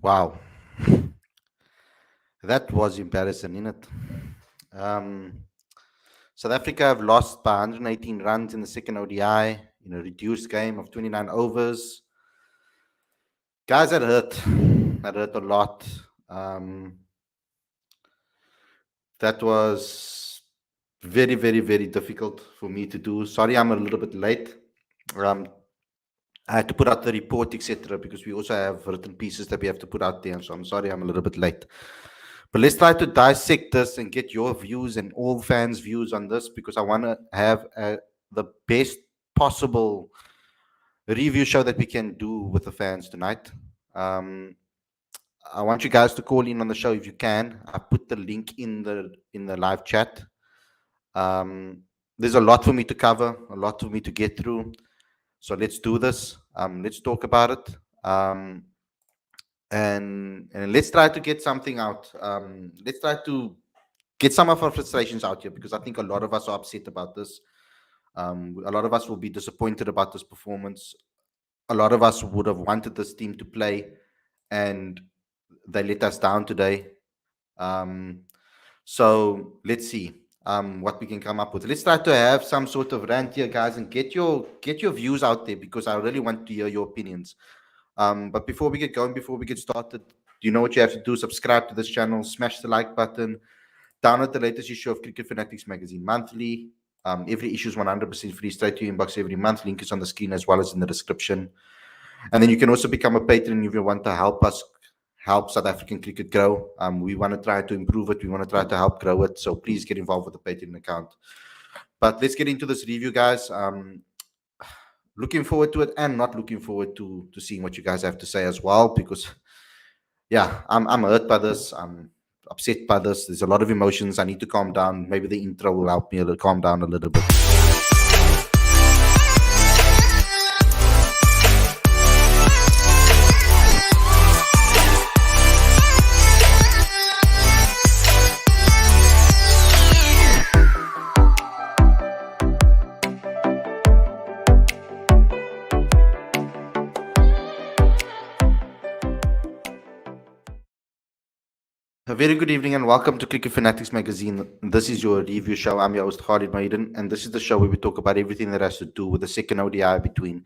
Wow, that was embarrassing, isn't it? Um, South Africa have lost by 118 runs in the second ODI in a reduced game of 29 overs. Guys, that hurt. That hurt a lot. Um, that was very, very, very difficult for me to do. Sorry, I'm a little bit late. Um, I had to put out the report, etc., because we also have written pieces that we have to put out there. So I'm sorry, I'm a little bit late. But let's try to dissect this and get your views and all fans' views on this because I want to have the best possible review show that we can do with the fans tonight. Um, I want you guys to call in on the show if you can. I put the link in the live chat. Um, there's a lot for me to cover, a lot for me to get through. So let's do this. Let's talk about it. And let's try to get something out. Let's try to get some of our frustrations out here because I think a lot of us are upset about this. A lot of us will be disappointed about this performance. A lot of us would have wanted this team to play, and they let us down today. Um, so let's see what we can come up with. Let's try to have some sort of rant here, guys, and get your views out there because I really want to hear your opinions. But before we get going, before we get started, you know what you have to do? Subscribe to this channel, smash the like button, download the latest issue of Cricket Fanatics magazine monthly. Every issue is 100% free, straight to your inbox every month. Link is on the screen as well as in the description. And then you can also become a patron if you want to help us help South African cricket grow. We want to try to improve it. We want to try to help grow it. So please get involved with the Patreon account. But let's get into this review, guys. Looking forward to it and not looking forward to seeing what you guys have to say as well because yeah, I'm hurt by this. I'm upset by this. There's a lot of emotions. I need to calm down. Maybe the intro will help me calm down a little bit. A very good evening and welcome to Cricket Fanatics magazine. This is your review show. I'm your host Khalid, and this is the show where we talk about everything that has to do with the second ODI between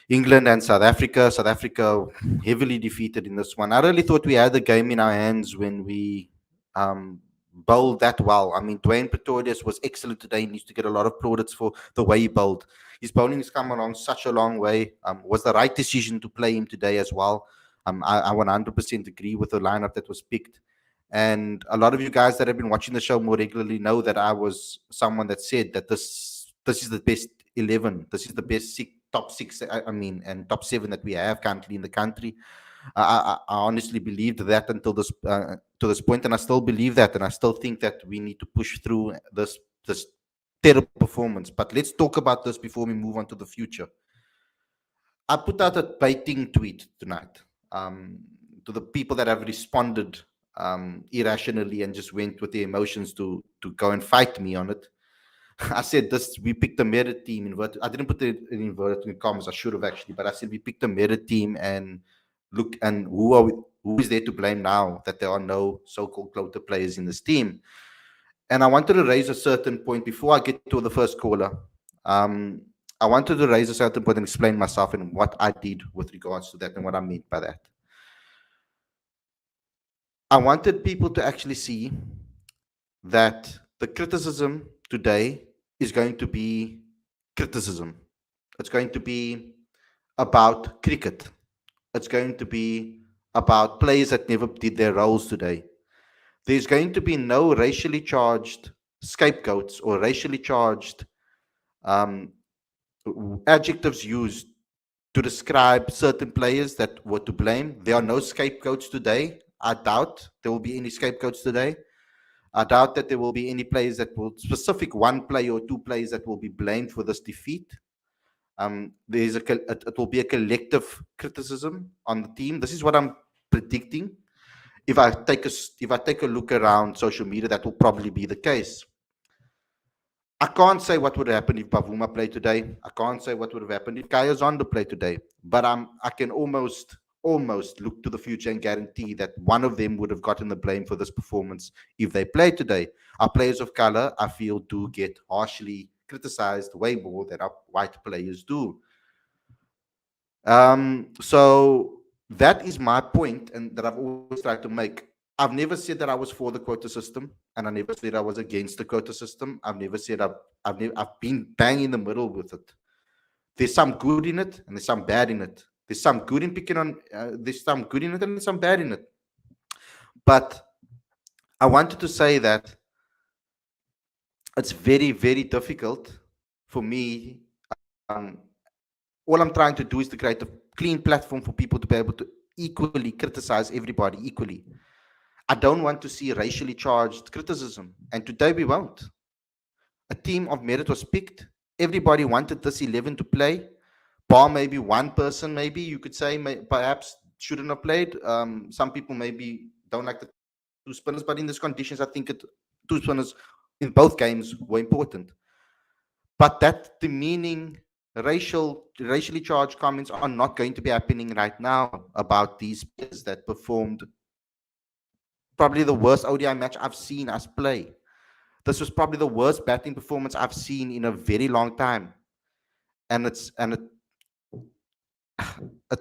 England and South Africa. South Africa heavily defeated in this one. I really thought we had the game in our hands when we bowled that well. I mean, Dwayne Pretorius was excellent today. He needs to get a lot of plaudits for the way he bowled. His bowling has come along such a long way. Was the right decision to play him today as well. I 100% agree with the lineup that was picked. And a lot of you guys that have been watching the show more regularly know that I was someone that said that this is the best 11. This is the best top six, and top seven that we have currently in the country. I honestly believed that until this to this point, and I still believe that, and I still think that we need to push through this terrible performance. But let's talk about this before we move on to the future. I put out a baiting tweet tonight to the people that have responded irrationally and just went with the emotions to go and fight me on it. I said this: we picked a merit team. I didn't put it in inverted commas. I should have actually, but I said we picked a merit team, and look, and who is there to blame now that there are no so-called quota players in this team? And I wanted to raise a certain point before I get to the first caller. I wanted to raise a certain point and explain myself and what I did with regards to that and what I meant by that. I wanted people to actually see that the criticism today is going to be criticism. It's going to be about cricket. It's going to be about players that never did their roles today. There's going to be no racially charged scapegoats or racially charged adjectives used to describe certain players that were to blame. There are no scapegoats today. I doubt there will be any scapegoats today. I doubt that there will be any players that will, specific one player or two players that will be blamed for this defeat. It will be a collective criticism on the team. This is what I'm predicting. If I take a look around social media, that will probably be the case. I can't say what would happen if Bavuma played today. I can't say what would have happened if Kaya Zondo played today. But I can almost almost look to the future and guarantee that one of them would have gotten the blame for this performance if they played today. Our players of color, I feel, do get harshly criticized way more than our white players do. So that is my point, and that I've always tried to make. I've never said that I was for the quota system, and I never said I was against the quota system. I've never said I've been bang in the middle with it. There's some good in it, and there's some bad in it. There's some good in picking on. There's some good in it, and some bad in it. But I wanted to say that it's very, very difficult for me. All I'm trying to do is to create a clean platform for people to be able to equally criticize everybody equally. I don't want to see racially charged criticism, and today we won't. A team of merit was picked. Everybody wanted this 11 to play, bar maybe one person, maybe you could say, perhaps shouldn't have played. Some people maybe don't like the two spinners, but in these conditions, I think two spinners in both games were important. But that demeaning racially charged comments are not going to be happening right now about these players that performed probably the worst ODI match I've seen us play. This was probably the worst batting performance I've seen in a very long time, and it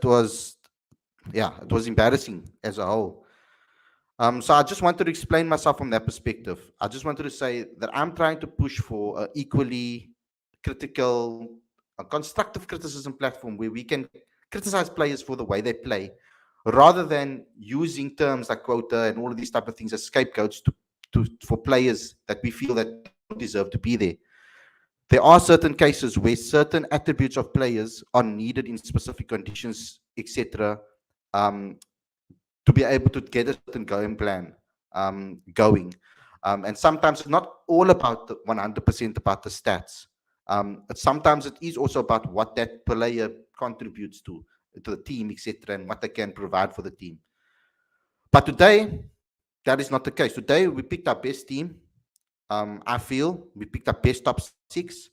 was, yeah, it was embarrassing as a whole. So I just wanted to explain myself from that perspective. I just wanted to say that I'm trying to push for an equally critical, a constructive criticism platform where we can criticize players for the way they play, rather than using terms like quota and all of these type of things as scapegoats for players that we feel that don't deserve to be there. There are certain cases where certain attributes of players are needed in specific conditions, etc., to be able to get a certain game plan going. And sometimes it's not all about the 100% about the stats. Sometimes it is also about what that player contributes to the team, etc., and what they can provide for the team. But today, that is not the case. Today, we picked our best team. I feel we picked our best top six,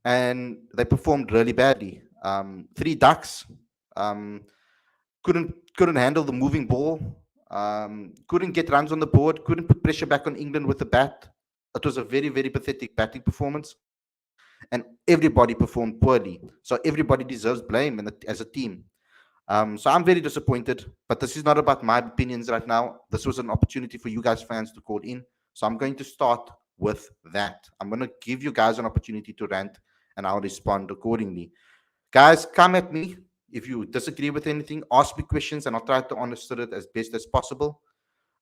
and they performed really badly. Three ducks. Couldn't handle the moving ball, couldn't get runs on the board, couldn't put pressure back on England with the bat. It was a very, very pathetic batting performance, and everybody performed poorly. So everybody deserves blame as a team. So I'm very disappointed, but this is not about my opinions right now. This was an opportunity for you guys fans to call in. So I'm going to start with that. I'm going to give you guys an opportunity to rant, and I'll respond accordingly. Guys, come at me. If you disagree with anything, ask me questions, and I'll try to answer it as best as possible.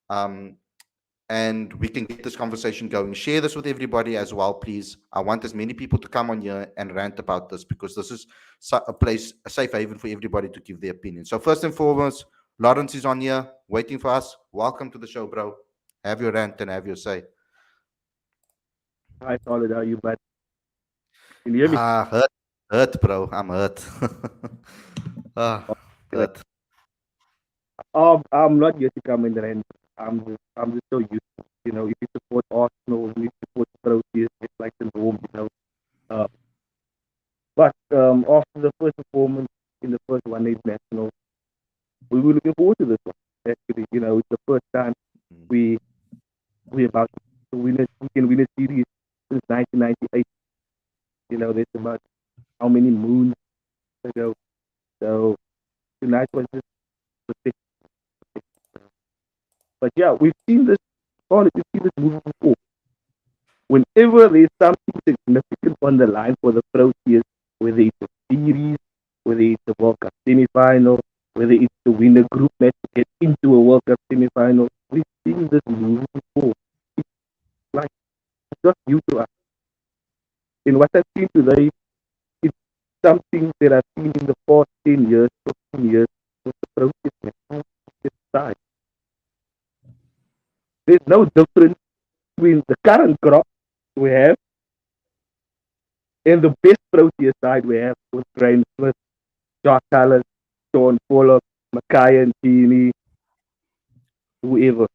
And we can get this conversation going. Share this with everybody as well, please. I want as many people to come on here and rant about this, because this is a safe haven for everybody to give their opinion. So first and foremost, Lawrence is on here waiting for us. Welcome to the show, bro. Have your rant and have your say. Hi, Khalid. How are you, bud? Can you hear me? Hurt, bro. I'm hurt. Okay. Hurt. I'm not here to come in the end. I'm just so used to, if you support Arsenal, if you support Proteas, it's like the norm. Uh, but after the first performance in the first one-day national, we were looking forward to this one. Actually, it's the first time we about to win it. We can win a series since 1998. There's about how many moons ago. So tonight was just the. But yeah, we've seen this movie before. Whenever there's something significant on the line for the Proteas, whether it's a series, whether it's a World Cup semi-final, whether it's to win a group match to get into a World Cup semi-final, we've seen this movie before. It's not new to us. In what I've seen today, it's something that I've seen in the past 10 years, 15 years with the Proteas side. There's no difference between the current crop we have and the best Proteas side we have with Graham Smith, Josh Tallis, Sean Pollock, Mackay and Genie, whoever.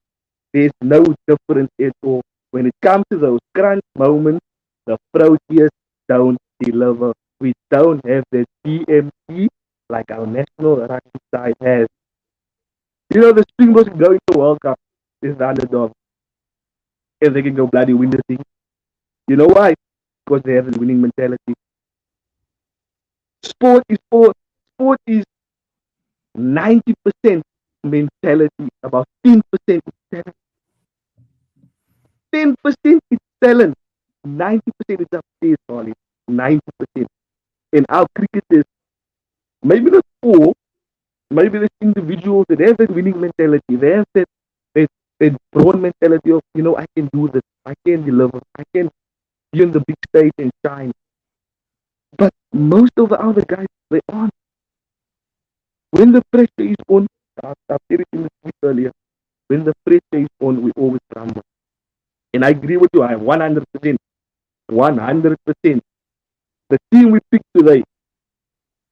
There's no difference at all. When it comes to those crunch moments, the Proteas don't deliver. We don't have the DMT like our national rugby side has. You know, the Springboks can go into the World Cup is the underdog, and they can go bloody win the thing. You know why? Because they have a winning mentality. Sport. Sport is 90% mentality, about 10% is talent. 10% is talent. 90% is upstairs, Khalid. 90%. And our cricketers, maybe not all, maybe there's individuals that have that winning mentality. They have that broad mentality of, you know, I can do this. I can deliver. I can be on the big stage and shine. But most of the other guys, they aren't. When the pressure is on, I've said it in the speech earlier, when the pressure is on, we always crumble. And I agree with you, I 100%. 100%. The team we picked today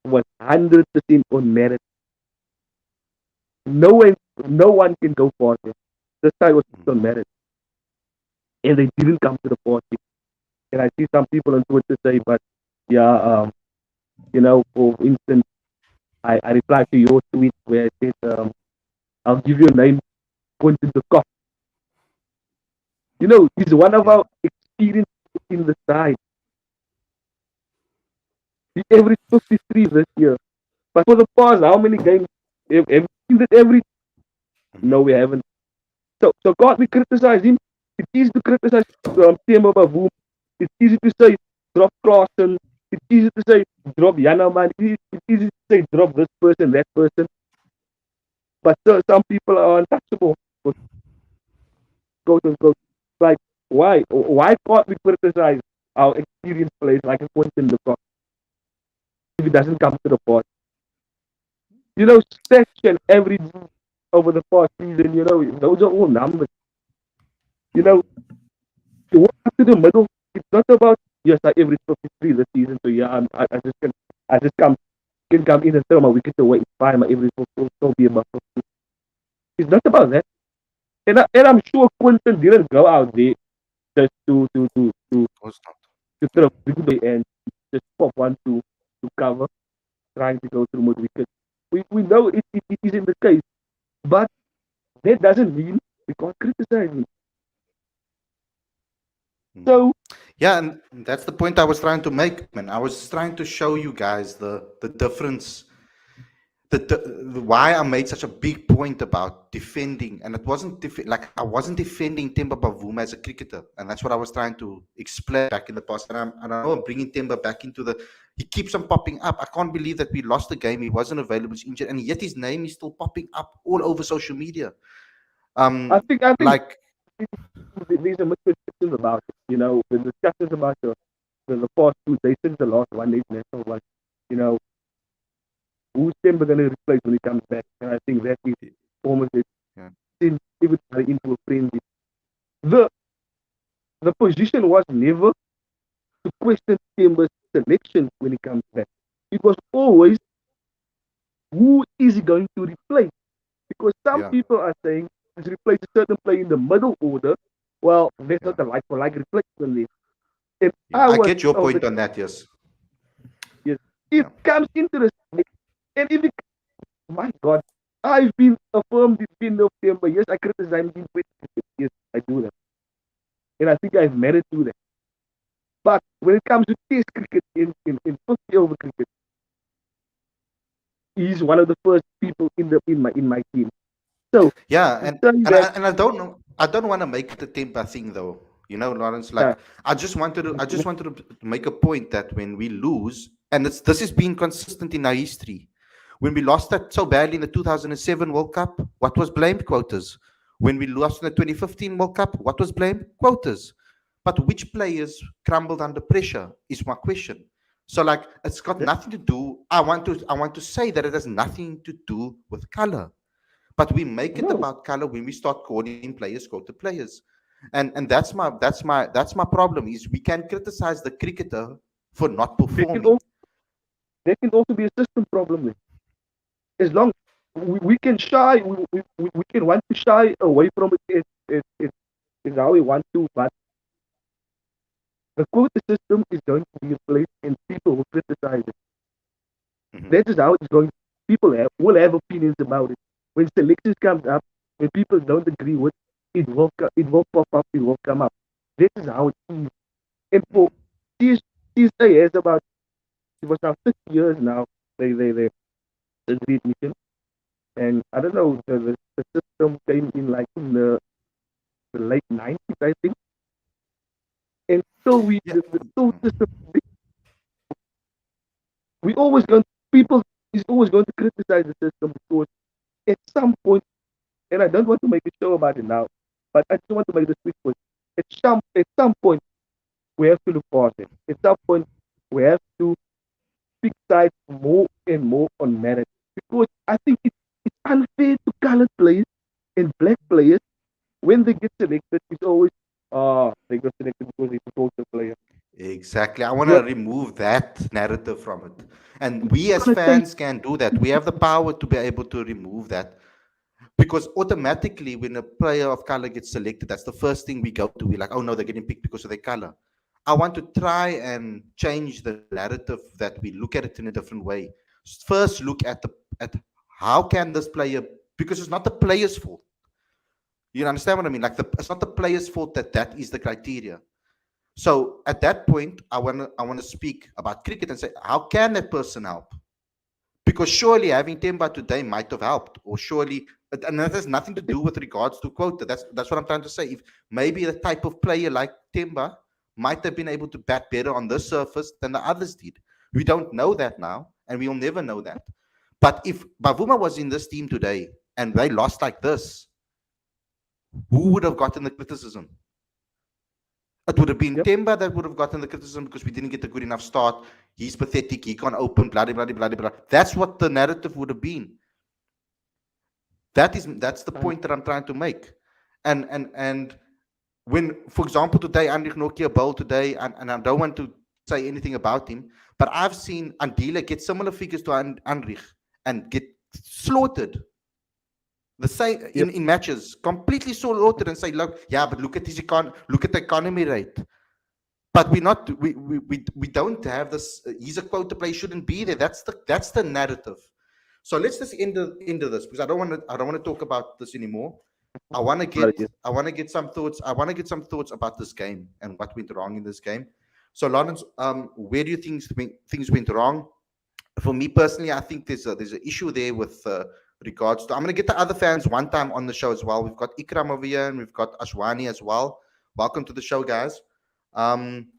was 100% on merit. No one, no one can go faster. This side was picked on merit. And they didn't come to the party. And I see some people on Twitter say, but yeah, you know, for instance, I replied to your tweet where I said, I'll give you a name, Quentin the Cop. You know, he's one of Yeah. our experienced in the side. He averaged 53 this year. But for the past, how many games have we seen that every? No, we haven't. So can't we criticize him? It's easy to criticize Temo Bavoom. It's easy to say drop Clausen. It's easy to say drop Yanaman. It's easy to say drop this person, that person. But some people are untouchable. Quote unquote. Like, why? Why can't we criticize our experienced players like a Quentin the Cop if it doesn't come to the pot? You know, stats and average over the past season, you know, those are all numbers. You know, to work up to the middle, it's not about, yes, I average 53 this season, so yeah, I just can come in and throw my wickets away. It's fine, my average will still be above 50. It's not about that. And I'm sure Quinton didn't go out there just Of course not. to throw big away and just pop one to cover, trying to go through more wickets. We know it isn't the case, but that doesn't mean we can't criticize him. Mm. So, Yeah, and that's the point I was trying to make, man. I was trying to show you guys the difference, the why I made such a big point about defending, and it wasn't like I wasn't defending Temba Bavuma as a cricketer, and that's what I was trying to explain back in the past. And I know I'm bringing Temba back into the. He keeps on popping up. I can't believe that we lost the game. He wasn't available. He's injured, and yet his name is still popping up all over social media. I think Like there's a misconception about it. You know, the discussions about the past 2 days since the last one day national was, you know, who's Timber going to replace when he comes back? And I think that is almost it. yeah, Since everybody into a frenzy, the the position was never to question Timber's selection when he comes back. It was always who is he going to replace? Because some yeah, people are saying he's replace a certain player in the middle order. Well, that's yeah, not a like for like replacement there. And yeah. I I was get your of the point on that. Yes. yes, it Yeah. comes into the side, and if it, my God, I've been affirmed it's been November. Yes, I criticize him with yes, I do that. And I think I've merit to that. But when it comes to test cricket in 50 over cricket, he's one of the first people in my team. So Yeah, to say that and I don't know. I don't want to make it a temper thing, though. You know, Lawrence. Like, uh, I just wanted to make a point that when we lose, and this has been consistent in our history. When we lost that so badly in the 2007 World Cup, what was blamed? Quotas. When we lost in the 2015 World Cup, what was blamed? Quotas. But which players crumbled under pressure is my question. So, like, it's got that, nothing to do. I want to say that it has nothing to do with color, but we make it no, about color when we start calling players quota players. And that's my problem is we can criticize the cricketer for not there can performing. also there can also be a system problem there. As long we can shy, we can want to shy away from is how we want to, but the quota system is going to be in place and people will criticize it. that is how it's going. People will have opinions about it. When selections comes up, when people don't agree with it will pop up, it will come up. This is how it is. And for CS, CSA has about it was now 50 years now. They agreed mission, and I don't know the system came in like in the late 90s, I think. And so Yeah. the soul system, we always going people is always going to criticize the system because at some point, and I don't want to make a show about it now, but I just want to make this quick point. At some point we have to look past it. At some point we have to pick sides more and more on merit because I think it's unfair to colored players and black players when they get selected. It's always they got selected because he's a culture player. Exactly. I want You're to remove that narrative from it. And we as gonna say fans can do that. We have the power to be able to remove that. Because automatically, when a player of color gets selected, that's the first thing we go to. We're like, oh no, they're getting picked because of their color. I want to try and change the narrative that we look at it in a different way. First, look at how can this player, because it's not the player's fault. You understand what I mean? Like it's not the player's fault that that is the criteria. So at that point, I want to speak about cricket and say, how can that person help? Because surely having Temba today might have helped, or surely, and that has nothing to do with regards to quota. That's what I'm trying to say. If maybe the type of player like Temba might have been able to bat better on this surface than the others did. We don't know that now, and we'll never know that. But if Bavuma was in this team today and they lost like this, who would have gotten the criticism? It would have been yep. Temba that would have gotten the criticism because we didn't get a good enough start. He's pathetic. He can't open. Blah blah blah blah blah. That's what the narrative would have been. That's the And point that I'm trying to make. And when, for example, today Andrich Nokia bowled today, and I don't want to say anything about him, but I've seen Andila get similar figures to Andrich and get slaughtered. The same yep. in matches, completely slaughtered, and say, look, yeah, but look at the economy rate. But we don't have this. He's a quota play, shouldn't be there. That's the narrative. So let's just end of this because I don't want to talk about this anymore. I want to But get I want to get some thoughts. I want to get some thoughts about this game and what went wrong in this game. So Lawrence, where do you think things went wrong? For me personally, I think there's an issue there with regards to. I'm going to get the other fans one time on the show as well. We've got Ikram over here and we've got Ashwani as well. Welcome to the show, guys. Um,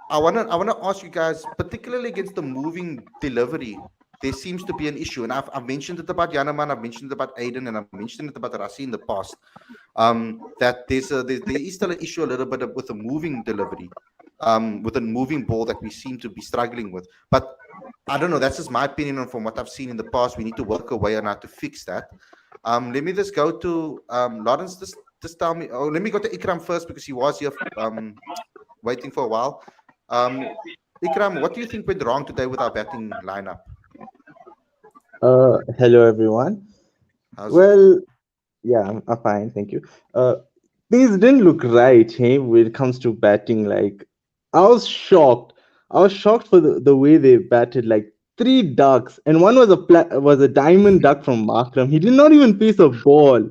I wanna ask you guys, particularly against the moving delivery, there seems to be an issue, and I've mentioned it about Yanaman, I've mentioned it about Aiden, and I've mentioned it about Rassi in the past. That there is still an issue a little bit with the moving delivery, with a moving ball that we seem to be struggling with. But I don't know. That's just my opinion, and from what I've seen in the past, we need to work a way on how to fix that. Let me just go to Lawrence. Just tell me. Oh, let me go to Ikram first because he was here waiting for a while. Ikram, what do you think went wrong today with our batting lineup? Hello everyone. How's it? Well, yeah, I'm fine, thank you. Things didn't look right, hey, when it comes to batting. Like, I was shocked. I was shocked for the way they batted. Like three ducks, and one was a diamond duck from Markram. He did not even face a ball.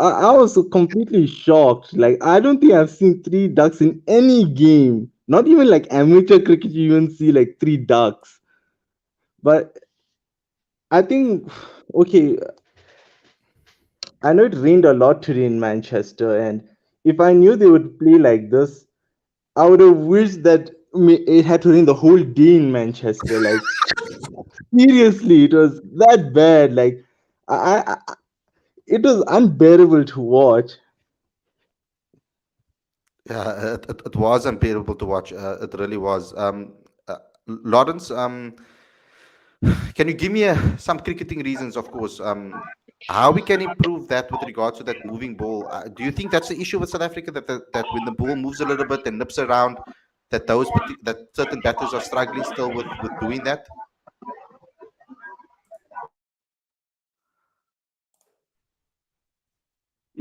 I Yeah. was so completely shocked. Like, I don't think I've seen three ducks in any game. Not even like amateur cricket, you even see like three ducks. But I think, okay, I know it rained a lot today in Manchester, and if I knew they would play like this, I would have wished that it had to rain the whole day in Manchester. Like, seriously, it was that bad. Like, it was unbearable to watch. Yeah, it was unbearable to watch. It really was. Lawrence, can you give me some cricketing reasons, of course, how we can improve that with regards to that moving ball? Do you think that's the issue with South Africa that when the ball moves a little bit and nips around, that that certain batters are struggling still with doing that?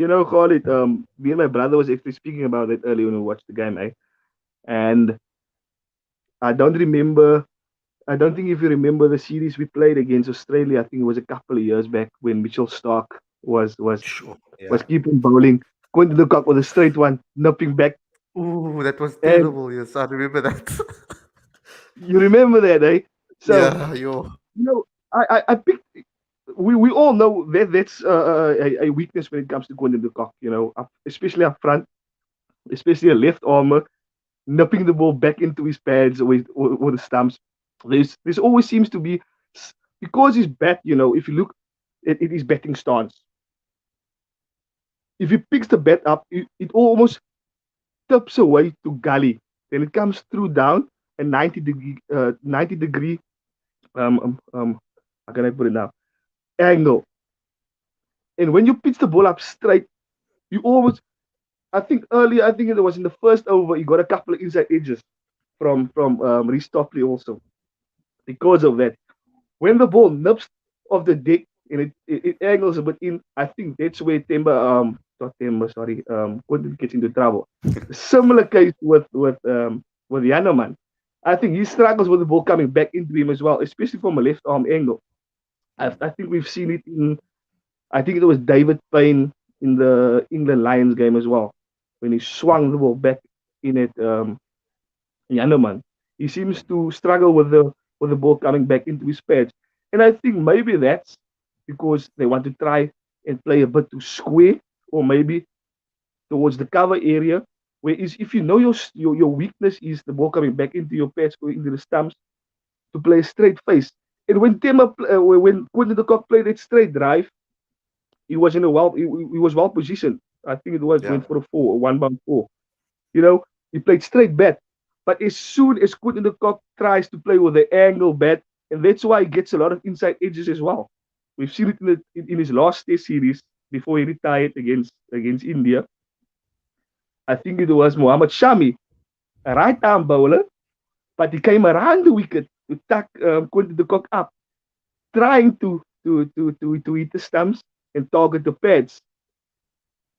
Khalid, me and my brother was actually speaking about it earlier when we watched the game, eh? And I don't remember I don't think if you remember the series we played against Australia. I think it was a couple of years back when Mitchell Stark was was Sure. was Yeah. keeping bowling, going to the cock with a straight one, nipping back. Ooh, that was And terrible. Yes, I remember that. you remember that, eh? So Yeah, yo. you know, I picked. We all know that that's a weakness when it comes to going to the cock. Especially up front, especially a left armer nipping the ball back into his pads or the stumps. There's always seems to be because he's bat. If you look at his batting stance, if he picks the bat up, it almost tips away to gully. Then it comes through down a 90 degree how can I put it now, angle. And when you pitch the ball up straight, you always I think earlier, I think it was in the first over, he got a couple of inside edges from Reece Topley also because of that. When the ball nips off the deck and it angles a bit in, I think that's where Temba not Temba, sorry, Quentin gets into trouble. Similar case with Yanaman. I think he struggles with the ball coming back into him as well, especially from a left arm angle. I think we've seen it in I think it was David Payne in the England Lions game as well, when he swung the ball back in at Yanderman. He seems to struggle with the ball coming back into his pads. And I think maybe that's because they want to try and play a bit too square, or maybe towards the cover area. Whereas if you know your weakness is the ball coming back into your pads or into the stumps, to play a straight face. And when Quinton de Kock played that straight drive, he was well positioned. I think it was Yeah. went for a four, a one bound four. You know, he played straight bat. But as soon as Quinton de Kock tries to play with the angle bat, and that's why he gets a lot of inside edges as well. We've seen it in his last Test series before he retired against India. I think it was Mohammad Shami, a right arm bowler, but he came around the wicket to tuck Quinton de Kock up, trying to hit the stumps and target the pads.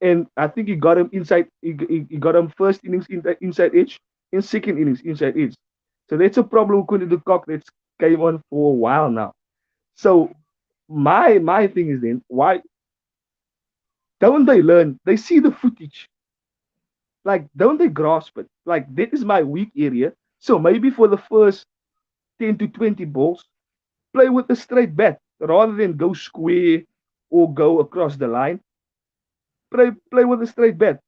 And I think he got him inside. He got him first innings inside edge, and second innings inside edge. So that's a problem with Quinton de Kock that's came on for a while now. So my thing is then why don't they learn? They see the footage, like don't they grasp it? Like that is my weak area. So maybe for the first 10 to 20 balls, play with a straight bat rather than go square or go across the line. Play with a straight bat.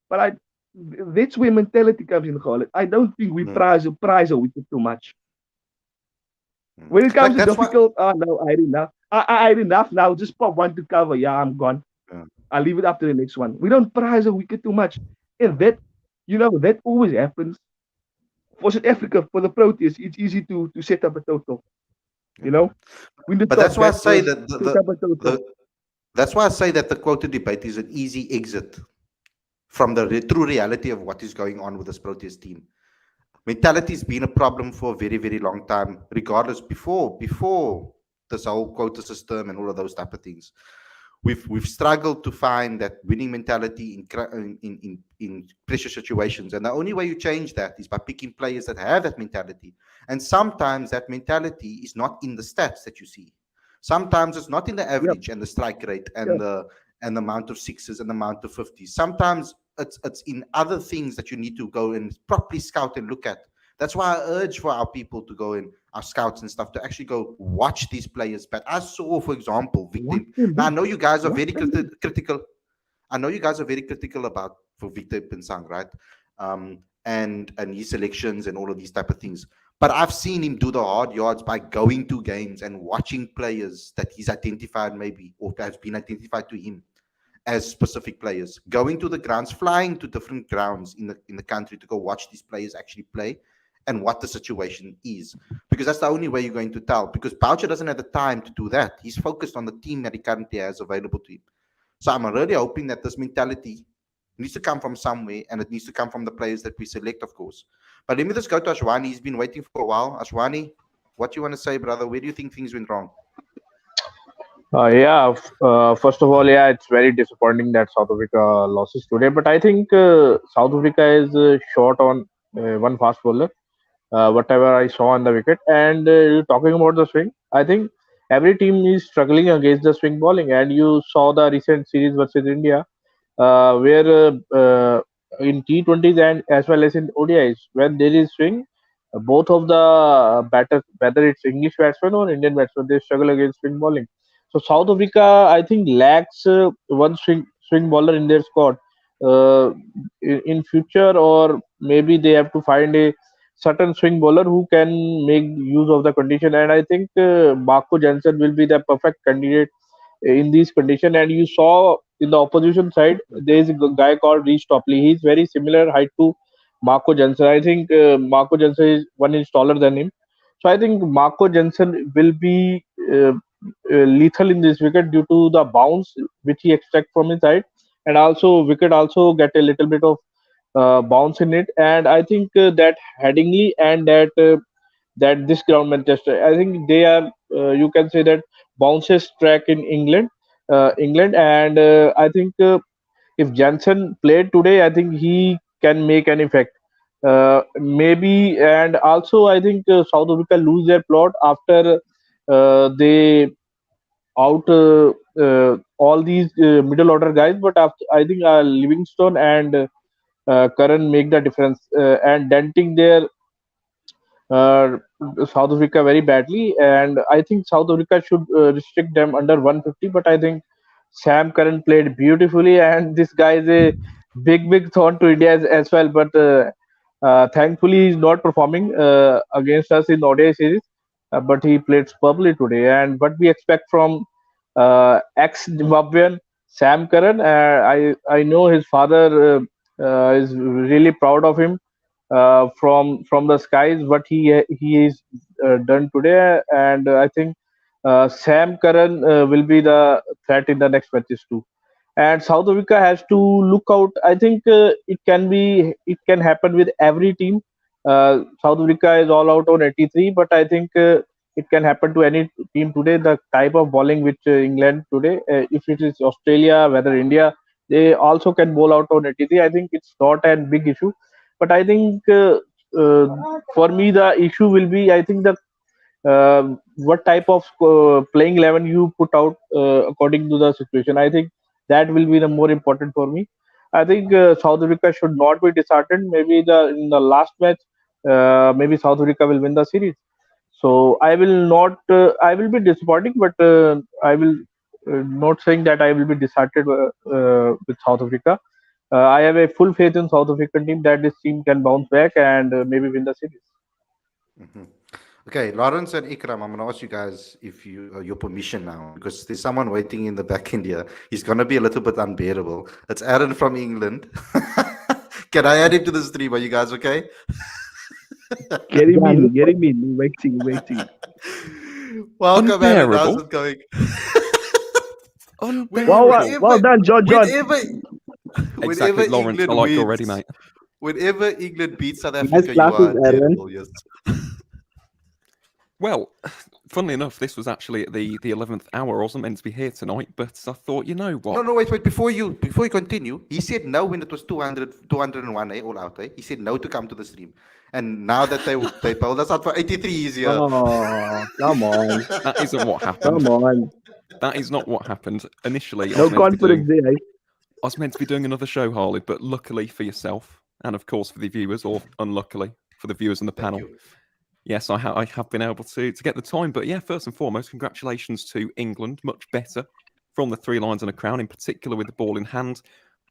But that's where mentality comes in, Khalid. I don't think we Mm, prize a wicket too much. mm. When it comes Like to that's why. difficult, no, I had enough. I had enough now. Just pop one to cover. Yeah, I'm gone. Yeah. I'll leave it up to the next one. We don't prize a wicket too much. And that always happens. For South Africa, for the Proteas, it's easy to set up a total. Yeah. You know, win the But top, that's why I bat say first, that set up a total. that's why I say that the quota debate is an easy exit from the true reality of what is going on with this Proteas team. Mentality has been a problem for a very, very long time, regardless before this whole quota system and all of those type of things. We've struggled to find that winning mentality in pressure situations, and the only way you change that is by picking players that have that mentality. And sometimes that mentality is not in the stats that you see. Sometimes it's not in the Yep, average and the strike rate yep. and the amount of sixes and the amount of 50s. Sometimes it's in other things that you need to go and properly scout and look at. That's why I urge for our people to go in, our scouts and stuff, to actually go watch these players. But I saw, for example, Victor. Watch them Now I do. know you guys are Watch very them do. critical. I know you guys are very critical about for Victor Pinsang, right? And his selections and all of these type of things. But I've seen him do the hard yards by going to games and watching players that he's identified maybe or has been identified to him as specific players, going to the grounds, flying to different grounds in the country to go watch these players actually play and what the situation is. Because that's the only way you're going to tell. Because Boucher doesn't have the time to do that. He's focused on the team that he currently has available to him. So I'm really hoping that this mentality needs to come from somewhere, and it needs to come from the players that we select, of course. But let me just go to Ashwani. He's been waiting for a while. Ashwani, what do you want to say, brother? Where do you think things went wrong? First of all, yeah, it's very disappointing that South Africa losses today. But I think South Africa is short on one fast bowler. whatever I saw on the wicket. And talking about the swing, I think every team is struggling against the swing bowling. And you saw the recent series versus India, where in T20s and as well as in ODIs, when there is swing, both of the batters, whether it's English batsmen or Indian batsmen, they struggle against swing bowling. So South Africa, I think, lacks one swing bowler in their squad. In future, or maybe they have to find a certain swing bowler who can make use of the condition. And I think Marco Jansen will be the perfect candidate in these conditions. And you saw in the opposition side, there is a guy called Reece Topley. He's very similar height to Marco Jansen. I think Marco Jansen is 1 inch taller than him. So I think Marco Jansen will be lethal in this wicket due to the bounce which he extracts from his side, and also wicket also get a little bit of bounce in it. And I think that Headingley and that this ground Manchester, I think they are, you can say that bounces track in England. And I think if Jansen played today, I think he can make an effect. Maybe. And also I think South Africa lose their plot after they out all these middle order guys, but after I think Livingstone and Curran make the difference, and denting their uh, South Africa very badly. And I think South Africa should restrict them under 150. But I think Sam Curran played beautifully, and this guy is a big thorn to India as well. But thankfully, he's not performing against us in ODI series. But he played superbly today. And what we expect from ex Zimbabwean Sam Curran, I know his father is really proud of him from the skies what he is done today. And I think Sam Curran will be the threat in the next matches too. And South Africa has to look out. I think it can happen with every team. South Africa is all out on 83, but I think it can happen to any team today. The type of bowling which England today, if it is Australia, whether India, they also can bowl out on 83. I think it's not a big issue. But I think uh, for me the issue will be, I think, the what type of playing 11 you put out according to the situation. I think that will be the more important for me. I think South Africa should not be disheartened. Maybe the in the last match, maybe South Africa will win the series. So I will not. I will be disappointing, but I will not saying that I will be disheartened with South Africa. I have a full faith in South African team that this team can bounce back and maybe win the series. Mhm. Okay, Lawrence and Ikram, I'm going to ask you guys if your permission now, because there's someone waiting in the back end here. He's going to be a little bit unbearable. It's Aaron from England. Can I add him to the stream? Are you guys okay? Get him Yeah, in, get him in. Waiting. Welcome, Aaron. How's Unbearable. it going? Unbearable. Well done, John. Whenever, Exactly, whenever Lawrence. I England like you already, wins, mate. whenever England beats South nice Africa, you classes, are Aaron. terrible. Yes. Well, funnily enough, this was actually at the 11th hour. I wasn't meant to be here tonight, but I thought, you know what? No, wait. Before you continue, he said no when it was 201, all out. He said no to come to the stream. And now that they pulled us out for 83 easier. Oh, come on, That isn't what happened. come on. That is not what happened. Initially, I No was meant to be confidence doing, there. I was meant to be doing another show, Khalid, but luckily for yourself, and of course for the viewers, or unluckily for the viewers on the panel, you. yes, I have been able to get the time. But yeah, first and foremost, congratulations to England. Much better from the 3 lines and a crown, in particular with the ball in hand.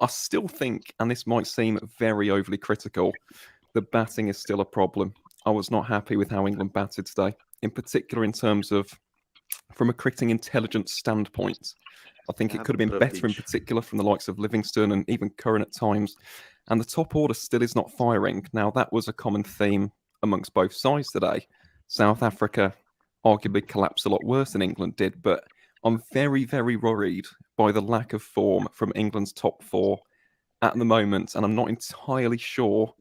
I still think, and this might seem very overly critical, the batting is still a problem. I was not happy with how England batted today, in particular in terms of from a cricketing intelligence standpoint. I think it could have been better in particular from the likes of Livingstone and even Curran at times. And the top order still is not firing. Now, that was a common theme amongst both sides today. South Africa arguably collapsed a lot worse than England did, but I'm very, very worried by the lack of form from England's top 4 at the moment, and I'm not entirely sure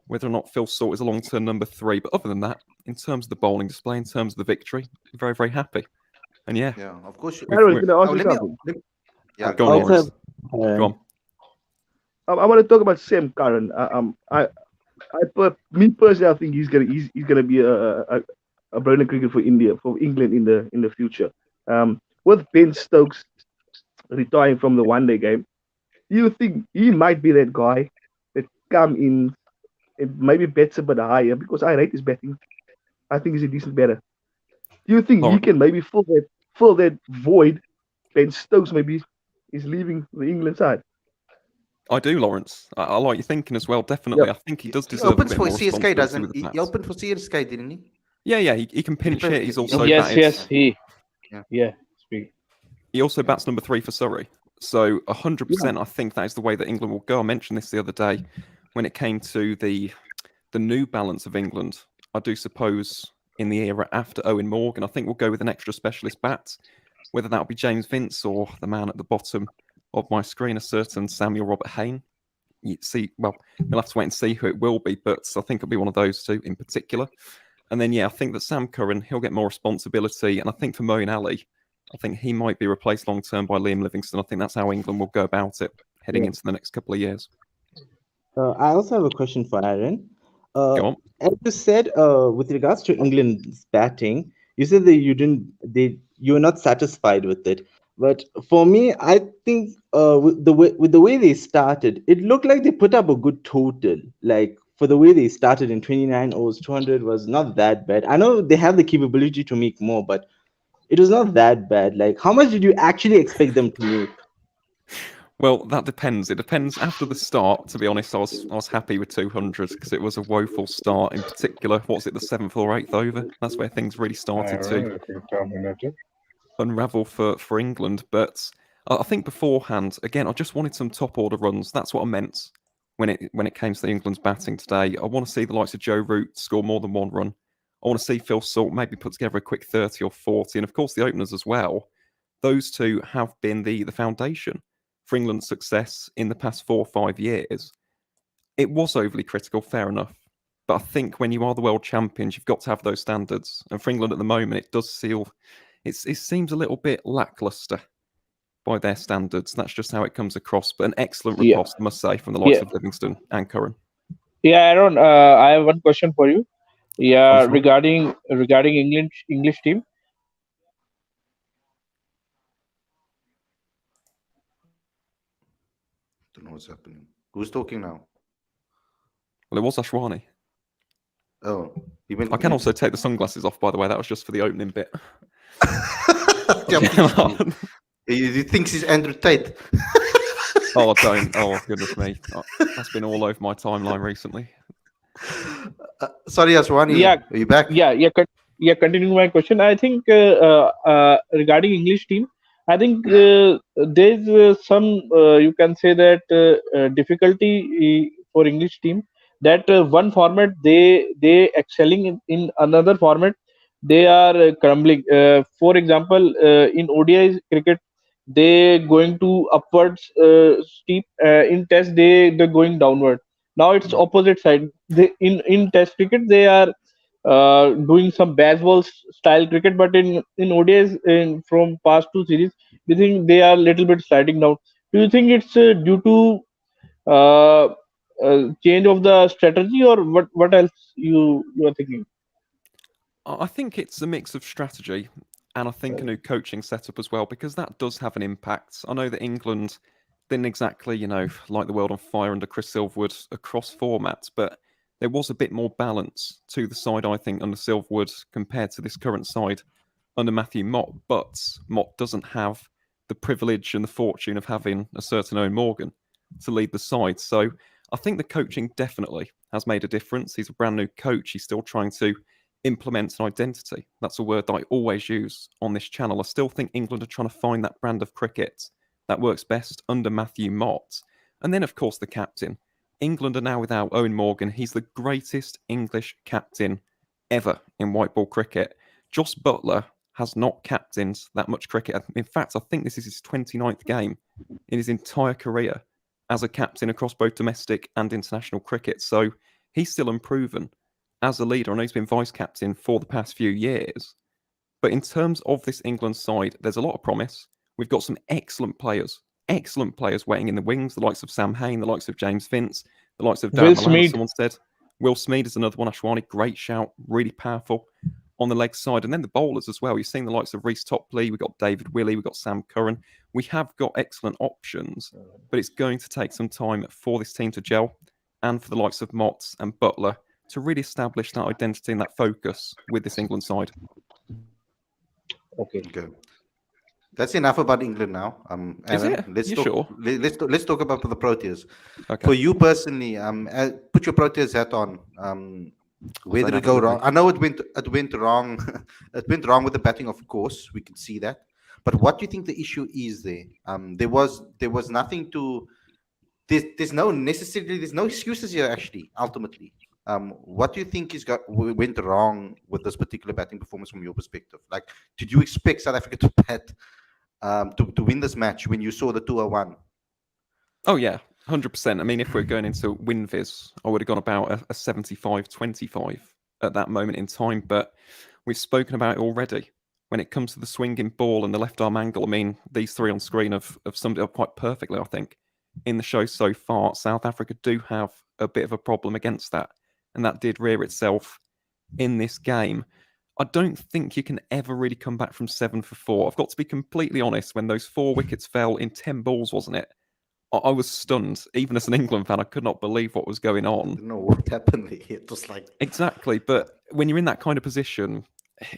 whether or not Phil Salt is a long-term number 3. But other than that, in terms of the bowling display, in terms of the victory, very, very happy. And yeah, Of course. I was going to ask Oh, you something. Yeah, go on, Also, Lawrence. Go on. I want to talk about Sam Curran. Me personally, I think he's gonna be a brilliant cricketer for England in the future. With Ben Stokes retiring from the one-day game, you think he might be that guy that come in and maybe bets a bit higher because I rate his batting. I think he's a decent batter. Do you think he Lauren, can maybe fill that void Ben Stokes maybe is leaving the England side? I do, Lawrence. I like your thinking as well. Yeah. Definitely. I think he does He deserve a opens bit for more CSK, responsibility doesn't with the he? He bats. opened for CSK, didn't he? Yeah, he can pinch hit. He's also Yeah. batted. Yeah. Yeah. Speak. He also bats number 3 for Surrey. So 100%, Yeah. I think that is the way that England will go. I mentioned this the other day when it came to the new balance of England. I do suppose in the era after Owen Morgan, I think we'll go with an extra specialist bat, whether that'll be James Vince or the man at the bottom of my screen, a certain Samuel Robert Hayne. You see, well, we'll have to wait and see who it will be, but I think it'll be one of those two in particular. And then, yeah, I think that Sam Curran, he'll get more responsibility. And I think for Moeen Ali, I think he might be replaced long term by Liam Livingstone. I think that's how England will go about it heading into the next couple of years. I also have a question for Aaron. Go on. As you said, with regards to England's batting, you said that you were not satisfied with it. But for me, I think with the way they started, it looked like they put up a good total. Like for the way they started in 29 overs, 200 was not that bad. I know they have the capability to make more, but it was not that bad. Like, how much did you actually expect them to make? Well, that depends. It depends. After the start, to be honest, I was happy with 200 because it was a woeful start. In particular, what's it, the 7th or 8th over? That's where things really started to unravel for England. But I think beforehand, again, I just wanted some top order runs. That's what I meant when it came to England's batting today. I want to see the likes of Joe Root score more than one run. I want to see Phil Salt maybe put together a quick 30 or 40, and of course the openers as well. Those two have been the foundation for England's success in the past 4 or 5 years. It was overly critical, fair enough. But I think when you are the world champions, you've got to have those standards. And for England at the moment, it seems a little bit lackluster by their standards. That's just how it comes across. But an excellent riposte, I must say, from the likes of Livingstone and Curran. Yeah, Aaron, I have one question for you. Yeah, Sure. regarding English team. Don't know what's happening. Who's talking now? Well, it was Ashwani. Oh, you meant I can also take the sunglasses off, by the way. That was just for the opening bit. Yeah, he thinks he's Andrew Tate. Oh, don't. Oh, goodness me. That's been all over my timeline recently. Sorry, Aswani. Yeah. Are you back? Yeah. Continuing my question, I think regarding English team, I think there's some you can say that difficulty for English team that one format they excelling in another format they are crumbling. For example, in ODI cricket, they going to upwards steep. In Test, they're going downward. Now it's opposite side. They in Test cricket they are doing some baseball style cricket, but in ODIs from past 2 series, we think they are little bit sliding down. Do you think it's due to uh, change of the strategy, or what else you are thinking? I think it's a mix of strategy and I think a new coaching setup as well, because that does have an impact. I know that England didn't exactly, light the world on fire under Chris Silverwood across formats, but there was a bit more balance to the side, I think, under Silverwood compared to this current side under Matthew Mott. But Mott doesn't have the privilege and the fortune of having a certain Owen Morgan to lead the side. So I think the coaching definitely has made a difference. He's a brand new coach. He's still trying to implement an identity. That's a word that I always use on this channel. I still think England are trying to find that brand of cricket that works best under Matthew Mott. And then, of course, the captain. England are now without Owen Morgan. He's the greatest English captain ever in white ball cricket. Jos Buttler has not captained that much cricket. In fact, I think this is his 29th game in his entire career as a captain across both domestic and international cricket. So he's still unproven as a leader. I know he's been vice captain for the past few years. But in terms of this England side, there's a lot of promise. We've got some excellent players waiting in the wings, the likes of Sam Hain, the likes of James Vince, the likes of Darren Milan, as someone said. Will Smead is another one. Ashwani, great shout, really powerful on the leg side. And then the bowlers as well. You've seen the likes of Reece Topley, we've got David Willey, we've got Sam Curran. We have got excellent options, but it's going to take some time for this team to gel and for the likes of Motts and Butler to really establish that identity and that focus with this England side. Okay. Okay. That's enough about England now. Is Aaron, it? let's You talk. sure? Let's talk about the Proteas. Okay. For you personally, put your Proteas hat on. Where don't did it have it go with wrong? me. I know it went wrong. It went wrong with the batting, of course. We can see that. But what do you think the issue is there? There was nothing to. There's no excuses here. Actually, ultimately, what do you think went wrong with this particular batting performance from your perspective? Like, did you expect South Africa to bat to win this match when you saw the 201? Oh, yeah, 100%. I mean, if we're going into WinViz, I would have gone about a 75-25 at that moment in time. But we've spoken about it already. When it comes to the swinging ball and the left arm angle, I mean, these three on screen have summed it up quite perfectly, I think, in the show so far. South Africa do have a bit of a problem against that. And that did rear itself in this game. I don't think you can ever really come back from 7 for 4. I've got to be completely honest. When those 4 wickets fell in 10 balls, wasn't it? I was stunned. Even as an England fan, I could not believe what was going I on. don't know what happened there. It was like Exactly. But when you're in that kind of position,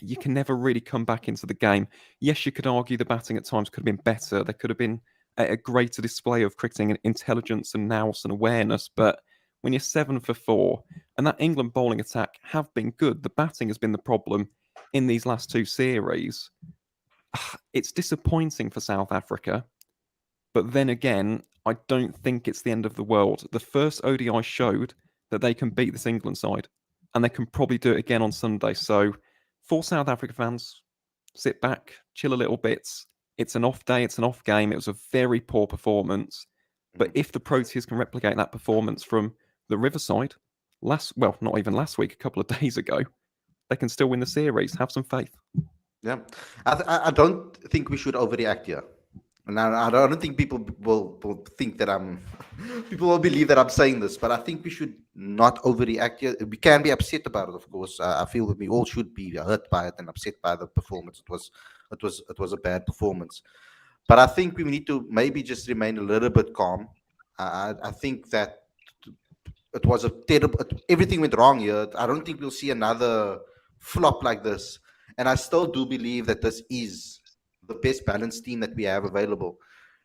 you can never really come back into the game. Yes, you could argue the batting at times could have been better. There could have been a greater display of cricketing intelligence and nous and awareness. But when you're 7 for 4, and that England bowling attack have been good, the batting has been the problem in these last 2 series. It's disappointing for South Africa. But then again, I don't think it's the end of the world. The first ODI showed that they can beat this England side, and they can probably do it again on Sunday. So for South Africa fans, sit back, chill a little bit. It's an off day, it's an off game. It was a very poor performance. But if the Proteas can replicate that performance from the Riverside, not even last week, a couple of days ago, they can still win the series. Have some faith. Yeah, I don't think we should overreact here. And I don't think people will think that people will believe that I'm saying this, but I think we should not overreact here. We can be upset about it, of course. I feel that we all should be hurt by it and upset by the performance. It was a bad performance, but I think we need to maybe just remain a little bit calm. I think that it was a terrible. Everything went wrong here. I don't think we'll see another flop like this, and I still do believe that this is the best balanced team that we have available.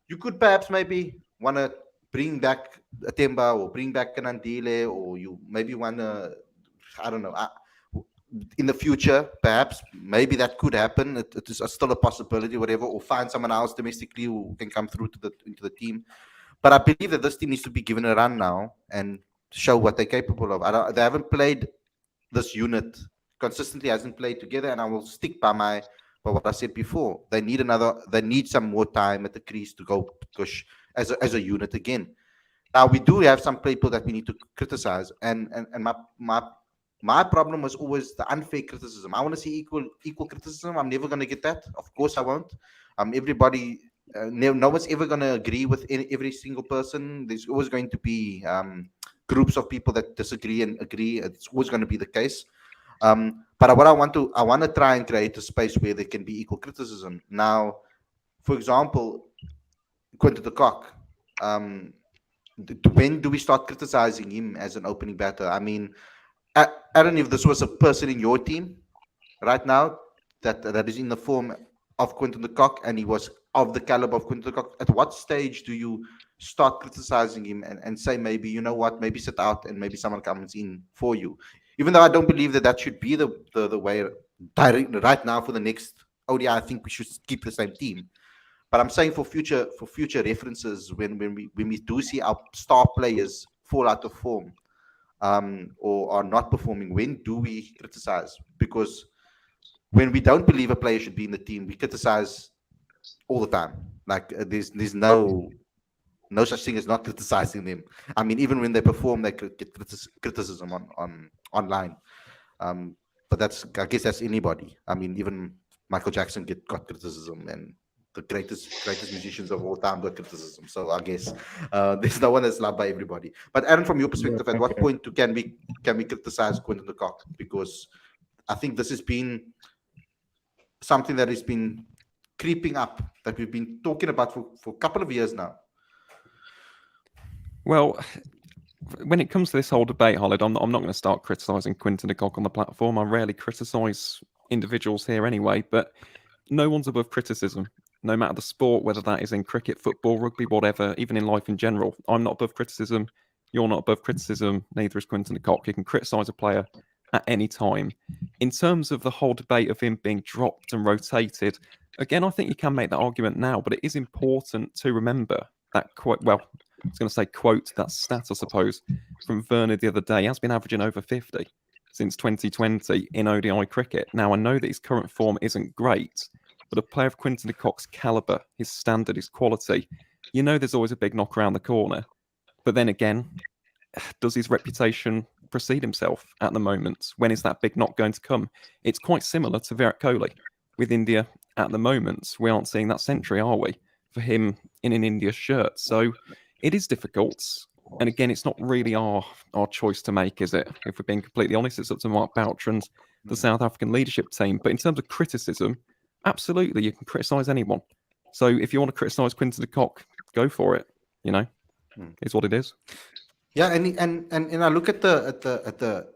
You could perhaps maybe want to bring back Atemba or bring back Kanandile, or you maybe want to, I don't know, in the future, perhaps, maybe that could happen. It is still a possibility, whatever, or find someone else domestically who can come through into the team. But I believe that this team needs to be given a run now and show what they're capable of. They haven't played this unit consistently, hasn't played together, and I will stick by what I said before. They need some more time at the crease to go push as a unit again. Now we do have some people that we need to criticize, and my problem was always the unfair criticism. I want to see equal criticism. I'm never going to get that. Of course I won't. Everybody, no one's ever going to agree with every single person. There's always going to be groups of people that disagree and agree. It's always going to be the case. But what I want to try and create a space where there can be equal criticism. Now, for example, Quinton de Kock, when do we start criticizing him as an opening batter? I mean, I don't know if this was a person in your team right now that is in the form of Quinton de Kock, and he was of the caliber of Quinton de Kock. At what stage do you start criticizing him and say, maybe, you know what, maybe sit out and maybe someone comes in for you? Even though I don't believe that should be the way right now for the next ODI, I think we should keep the same team. But I'm saying for future references, when we do see our star players fall out of form or are not performing, when do we criticize? Because when we don't believe a player should be in the team, we criticize all the time. Like there's no such thing as not criticizing them. I mean, even when they perform, they get criticism on online. But I guess that's anybody. I mean, even Michael Jackson got criticism, and the greatest musicians of all time got criticism. So I guess there's no one that's loved by everybody. But Aaron, from your perspective, at what point can we criticize Quinton de Kock? Because I think this has been something that has been creeping up, that we've been talking about for a couple of years now. Well, when it comes to this whole debate, Khalid, I'm not going to start criticising Quinton de Kock on the platform. I rarely criticise individuals here anyway, but no one's above criticism, no matter the sport, whether that is in cricket, football, rugby, whatever, even in life in general. I'm not above criticism. You're not above criticism. Neither is Quinton de Kock. You can criticise a player at any time. In terms of the whole debate of him being dropped and rotated, again, I think you can make that argument now, but it is important to remember that quote. Well, I was going to say quote, that stat, I suppose, from Werner the other day. He has been averaging over 50 since 2020 in ODI cricket. Now, I know that his current form isn't great, but a player of Quinton de Kock's calibre, his standard, his quality, you know there's always a big knock around the corner. But then again, does his reputation precede himself at the moment? When is that big knock going to come? It's quite similar to Virat Kohli with India at the moment. We aren't seeing that century, are we, for him in an India shirt? So it is difficult. And again, it's not really our choice to make, is it? If we're being completely honest, it's up to Mark Patron's, the South African leadership team. But in terms of criticism, absolutely, you can criticise anyone. So if you want to criticise Quinton de Kock, go for it. You know, it's what it is. Yeah, and I look at the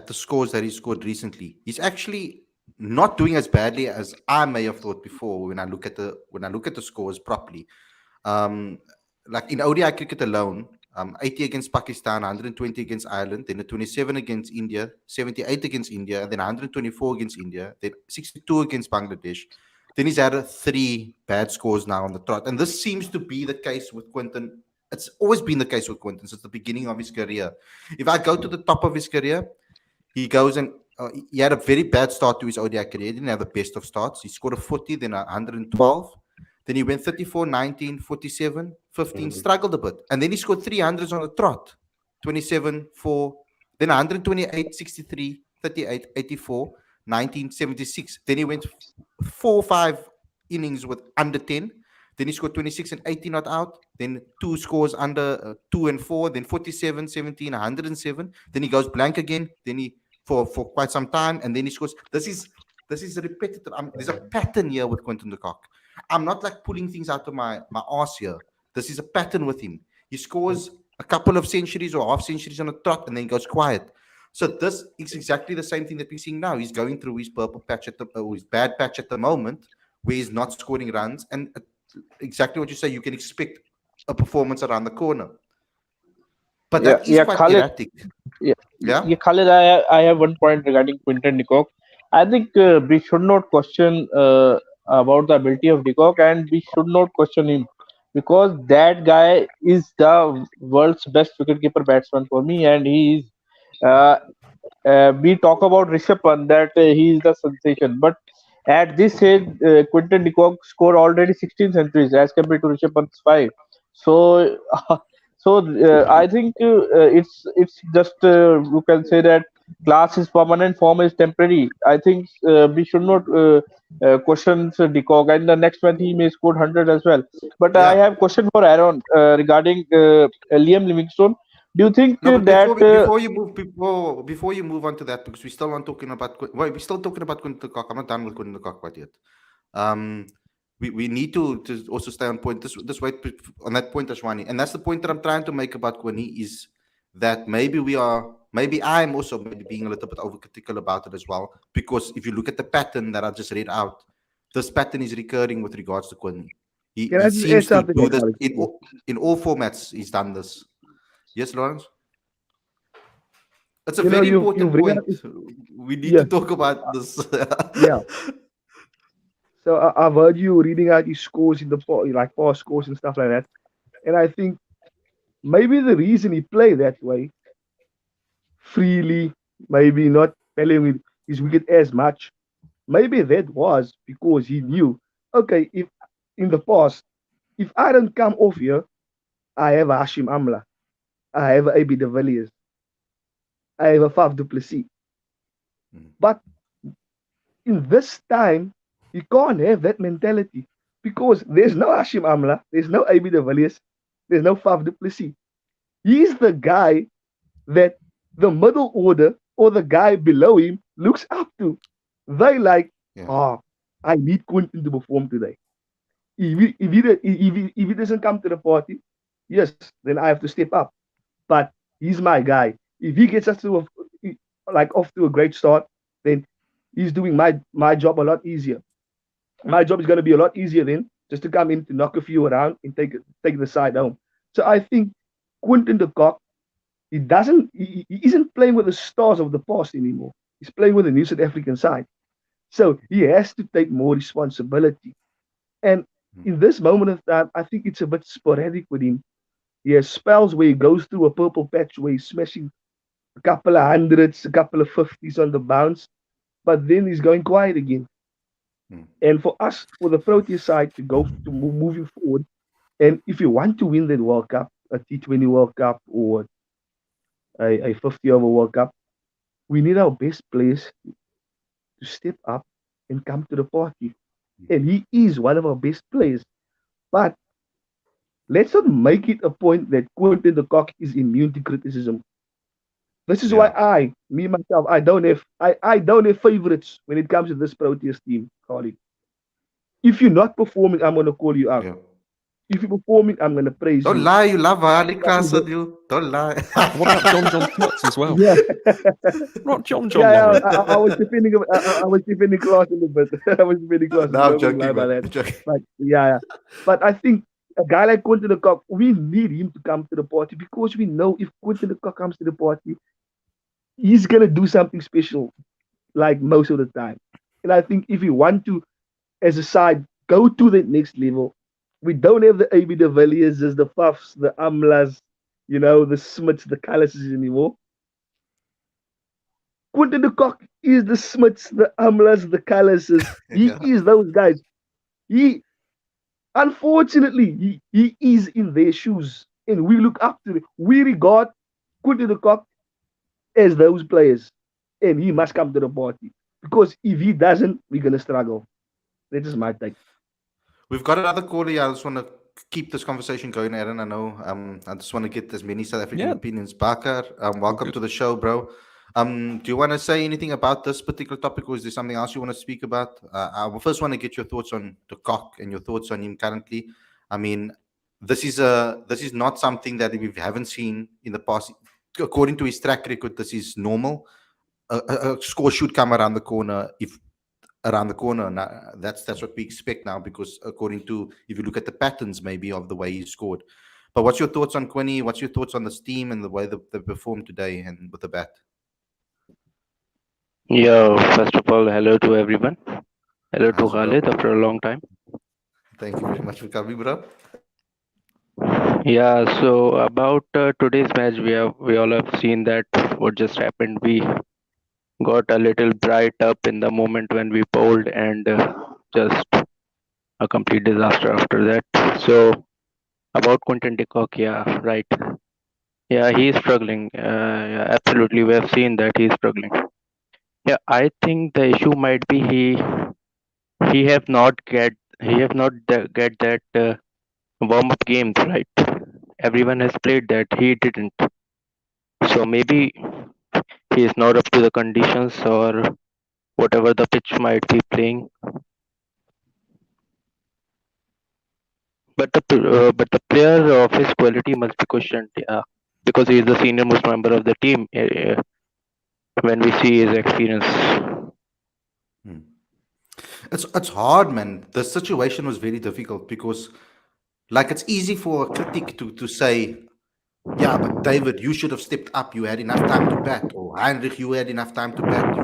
scores that he scored recently. He's actually not doing as badly as I may have thought before. When I look at the scores properly, like in ODI cricket alone, 80 against Pakistan, 120 against Ireland, then a 27 against India, 78 against India, and then 124 against India, then 62 against Bangladesh. Then he's had 3 bad scores now on the trot. And this seems to be the case with Quinton. It's always been the case with Quinton since the beginning of his career. If I go to the top of his career, he goes and he had a very bad start to his ODI career. He didn't have the best of starts. He scored a 40, then a 112. Then he went 34, 19, 47, 15, struggled a bit. And then he scored 300s on the trot. 27, 4, then 128, 63, 38, 84, 19, 76. Then he went 4 or 5 innings with under 10. Then he scored 26 and 18 not out. Then 2 scores under 2 and 4. Then 47, 17, 107. Then he goes blank again. Then he for quite some time. And then he scores. This is repetitive. There's a pattern here with Quinton de Kock. I'm not like pulling things out of my arse here. This is a pattern with him. He scores a couple of centuries or half centuries on a trot and then goes quiet. So this is exactly the same thing that we're seeing now. He's going through his purple patch his bad patch at the moment, where he's not scoring runs. And exactly what you say, you can expect a performance around the corner. But that is quite Khalid, erratic. Yeah, Khalid, I have one point regarding Quinton de Kock. I think we should not question about the ability of de Kock, and we should not question him because that guy is the world's best wicketkeeper batsman for me, and he is. We talk about Rishabh Pant that he is the sensation, but at this age, Quinton de Kock scored already 16 centuries as compared to Rishabh Pant's 5. So, I think it's just you can say that class is permanent, form is temporary. I think we should not question de Kock, and the next one he may score 100 as well. But I have question for Aaron regarding Liam Livingstone. Do you think no, but that before you move on to that, because we still aren't talking about we're still talking about Quinton de Kock. I'm not done with Quinton de Kock quite yet. We need to also stay on point. This way on that point, Ashwani, and that's the point that I'm trying to make about Quinny is that maybe I'm also maybe being a little bit overcritical about it as well, because if you look at the pattern that I just read out, this pattern is recurring with regards to Quinny. He seems to do this in all formats. He's done this. Yes, Lawrence? That's a very important point. We need to talk about this. Yeah. So I've heard you reading out his scores in the past scores and stuff like that. And I think maybe the reason he played that way, freely, maybe not playing his wicket as much, maybe that was because he knew, okay, if in the past, if I don't come off here, I have Hashim Amla. I have AB de Villiers. I have a Faf du Plessis. But in this time, you can't have that mentality because there's no Hashim Amla, there's no AB de Villiers, there's no Faf du Plessis. He's the guy that the middle order or the guy below him looks up to. They like, I need Quinton to perform today. If he doesn't come to the party, yes, then I have to step up. But he's my guy. If he gets us to off to a great start, then he's doing my job a lot easier. My job is going to be a lot easier then, just to come in to knock a few around and take the side home. So I think Quinton de Kock, he isn't playing with the stars of the past anymore. He's playing with the new South African side. So he has to take more responsibility. And in this moment of time, I think it's a bit sporadic with him. He has spells where he goes through a purple patch where he's smashing a couple of hundreds, a couple of 50s on the bounce, but then he's going quiet again. And for us, for the Proteas side to go to moving forward, and if you want to win that World Cup, a T20 World Cup or a 50-over World Cup, we need our best players to step up and come to the party. And he is one of our best players. But let's not make it a point that Quinton de Kock is immune to criticism. This is why myself, I don't have favorites when it comes to this Proteas team, Khalid. If you're not performing, I'm gonna call you out. If you're performing, I'm gonna praise Don't you. lie, you love Ali class on you. Don't lie. What about John Clutz as well? Yeah. Not John Yeah, Laurie. I was defending class a little bit. I was defending class. No, I'm joking, about man. that. Joking. But yeah. But I think a guy like Quinton de Kock, we need him to come to the party because we know if Quinton de Kock comes to the party, he's gonna do something special, like most of the time. And I think if we want to, as a side, go to the next level, we don't have the AB de Villiers, the Fafs, the Amlas, the Smiths, the Callises anymore. Quinton de Kock is the Smiths, the Amlas, the Callises. He is those guys. Unfortunately, he is in their shoes. And we look up to them. We regard Quinton de Kock as those players. And he must come to the party. Because if he doesn't, we're going to struggle. That is my take. We've got another caller here. I just want to keep this conversation going, Aaron. I know. I just want to get as many South African opinions. Bakar, welcome to the show, bro. Do you want to say anything about this particular topic, or is there something else you want to speak about? I first want to get your thoughts on the Kock and your thoughts on him currently. I mean, this is not something that we haven't seen in the past. According to his track record, this is normal. A score should come around the corner now, that's what we expect now, because according to, if you look at the patterns maybe of the way he scored. But what's your thoughts on Quinny? What's your thoughts on this team and the way they performed today and with the bat? Yeah, first of all, hello to everyone. Hello to Khalid after a long time. Thank you very much for coming, bro. Yeah, so about today's match, we all have seen that what just happened. We got a little bright up in the moment when we bowled, and just a complete disaster after that. So about Quinton de Kock, yeah, right. Yeah, he's struggling. Yeah, absolutely, we have seen that he's struggling. Yeah, I think the issue might be he have not get that warm up games, right? Everyone has played that, he didn't. So maybe he is not up to the conditions or whatever the pitch might be playing. But the player of his quality must be questioned, yeah, because he is the senior most member of the team. When we see his experience, it's hard, man. The situation was very difficult because, like, it's easy for a critic to say, yeah, but David, you should have stepped up. You had enough time to bat. Or Heinrich, you had enough time to bat.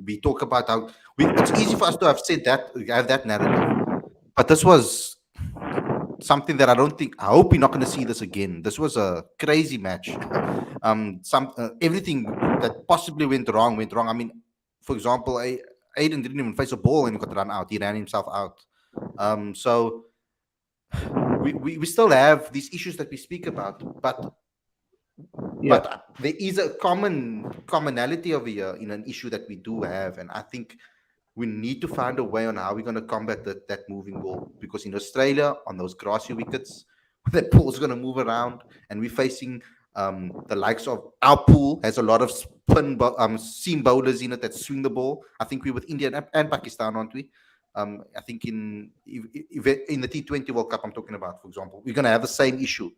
We talk about how it's easy for us to have said that, have that narrative. But this was something that I hope we're not going to see this again. This was a crazy match. Everything that possibly went wrong. I mean, for example, Aiden didn't even face a ball and got run out. He ran himself out. So we still have these issues that we speak about, but there is a commonality over here in an issue that we do have, and I think We need to find a way on how we're going to combat that moving ball, because in Australia, on those grassy wickets, that ball's going to move around, and we're facing the likes of our pool has a lot of seam bowlers in it that swing the ball. I think we're with India and Pakistan, aren't we? I think in the T20 World Cup I'm talking about, for example, we're going to have the same issue,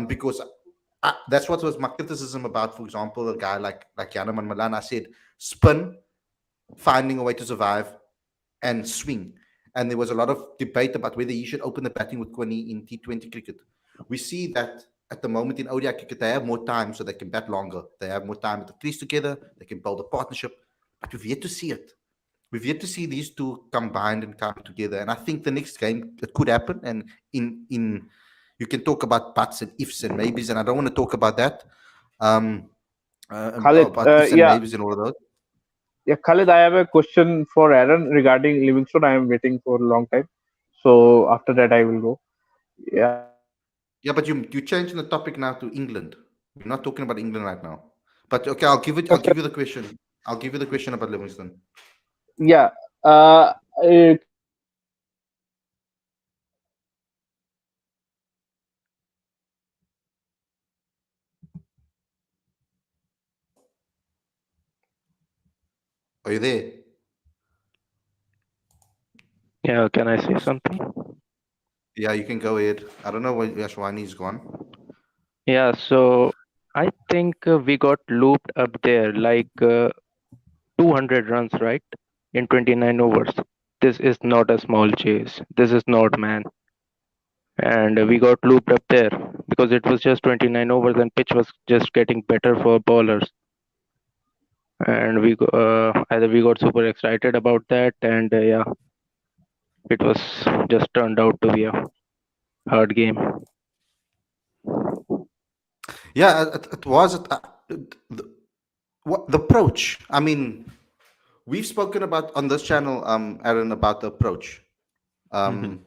because that's what was my criticism about, for example, a guy like Yanaman Malan. I said spin, finding a way to survive, and swing. And there was a lot of debate about whether he should open the batting with Quinny in T20 cricket. We see that at the moment in ODI cricket, they have more time, so they can bat longer. They have more time at the crease together. They can build a partnership. But we've yet to see it. We've yet to see these two combined and come together. And I think the next game it could happen. And in you can talk about buts and ifs and maybes, and I don't want to talk about that. Khalid, About ifs and yeah, maybes and all of those. yeah, Khalid, I have a question for Aaron regarding Livingston. I am waiting for a long time, so after that I will go. Yeah, Yeah, but you changing the topic now to England. We're not talking about England right now. But okay, I'll give you the question. I'll give you the question about Livingston. yeah. Uh, Are you there? Yeah, can I say something? Yeah, you can go ahead. I don't know where Yashwani's gone. Yeah, so I think we got looped up there like 200 runs, right? In 29 overs. This is not a small chase. This is not, man. And we got looped up there because it was just 29 overs and pitch was just getting better for bowlers. And either we got super excited about that, and yeah, it was just turned out to be a hard game. Yeah, it was the approach. I mean, we've spoken about on this channel, Aaron, about the approach, and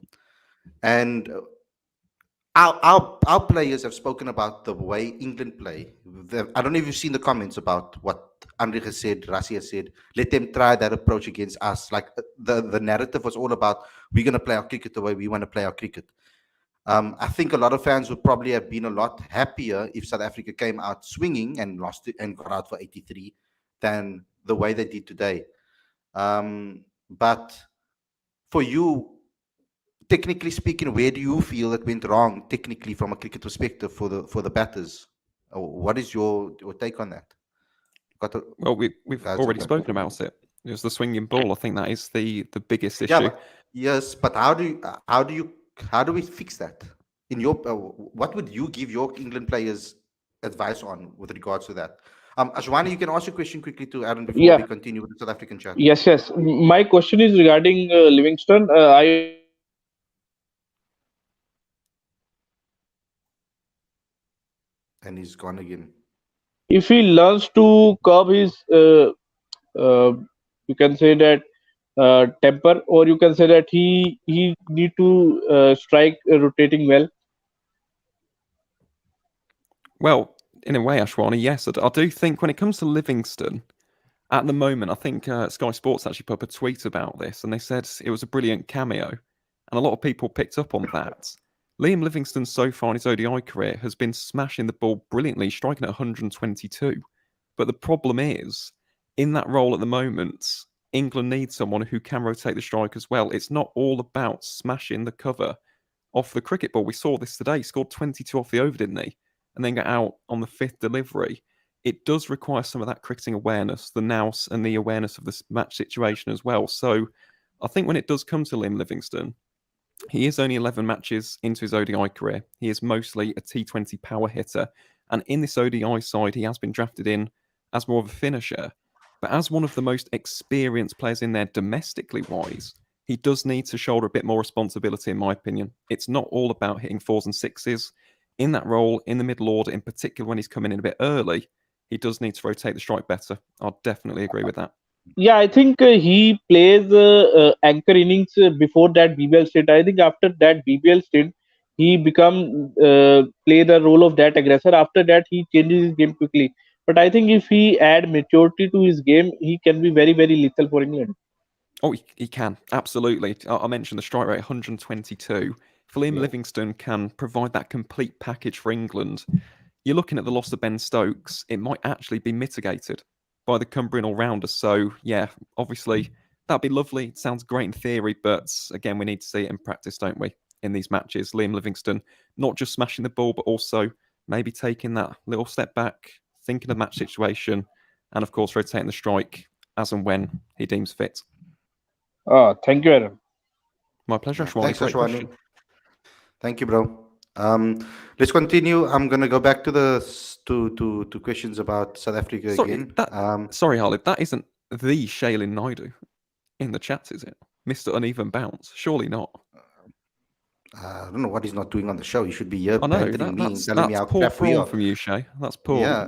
our players have spoken about the way England play. I don't know if you've seen the comments about what Andre has said, Rassi has said. Let them try that approach against us. Like the narrative was all about we're going to play our cricket the way we want to play our cricket. I think a lot of fans would probably have been a lot happier if South Africa came out swinging and lost it and got out for 83 than the way they did today. But for you, technically speaking, where do you feel it went wrong technically from a cricket perspective for the batters? What is your take on that? Well, we've already spoken about it. It was the swinging ball. I think that is the biggest issue. Yeah, yes, but how do we fix that? In your what would you give your England players advice on with regards to that? Ashwani, you can ask your question quickly to Aaron before yeah, we continue with the South African chat. yes, yes. My question is regarding Livingston. I And he's gone again. if he learns to curb his, you can say that temper, or you can say that he need to strike rotating well. Well, in a way, Ashwani, yes. I do think when it comes to Livingston, at the moment, I think Sky Sports actually put up a tweet about this, and they said it was a brilliant cameo, and a lot of people picked up on that. Liam Livingstone, so far in his ODI career, has been smashing the ball brilliantly, striking at 122. But the problem is, in that role at the moment, England needs someone who can rotate the strike as well. It's not all about smashing the cover off the cricket ball. We saw this today. He scored 22 off the over, didn't he? And then got out on the fifth delivery. It does require some of that cricketing awareness, the nous and the awareness of the match situation as well. So I think when it does come to Liam Livingstone, he is only 11 matches into his ODI career. He is mostly a T20 power hitter. And in this ODI side, he has been drafted in as more of a finisher. But as one of the most experienced players in there domestically wise, he does need to shoulder a bit more responsibility, in my opinion. It's not all about hitting fours and sixes. In that role, in the middle order, in particular when he's coming in a bit early, he does need to rotate the strike better. I'll definitely agree with that. Yeah, I think he plays anchor innings before that BBL stint. I think after that BBL stint, he become play the role of that aggressor. After that, he changes his game quickly. But I think if he add maturity to his game, he can be very lethal for England. Oh, he can. Absolutely. I mentioned the strike rate 122. If Liam Yeah. Livingstone can provide that complete package for England, you're looking at the loss of Ben Stokes. It might actually be mitigated by the Cumbrian all-rounder. So, yeah, obviously, that'd be lovely. It sounds great in theory, but again, we need to see it in practice, don't we, in these matches? Liam Livingstone not just smashing the ball, but also maybe taking that little step back, thinking of the match situation, and, of course, rotating the strike as and when he deems fit. Thank you, Aaron. My pleasure, Ashwani. Thanks, Great question. Ashwani. Thank you, bro. Let's continue. I'm gonna go back to the to questions about South Africa Sorry, again. sorry, Khalid, that isn't the Shailin Naidu in the chat, is it? Mr. Uneven Bounce? Surely not. I don't know what he's not doing on the show. He should be here I know, bantering me and telling me that's how poor crap we form are. from you, Shay. That's poor. Yeah.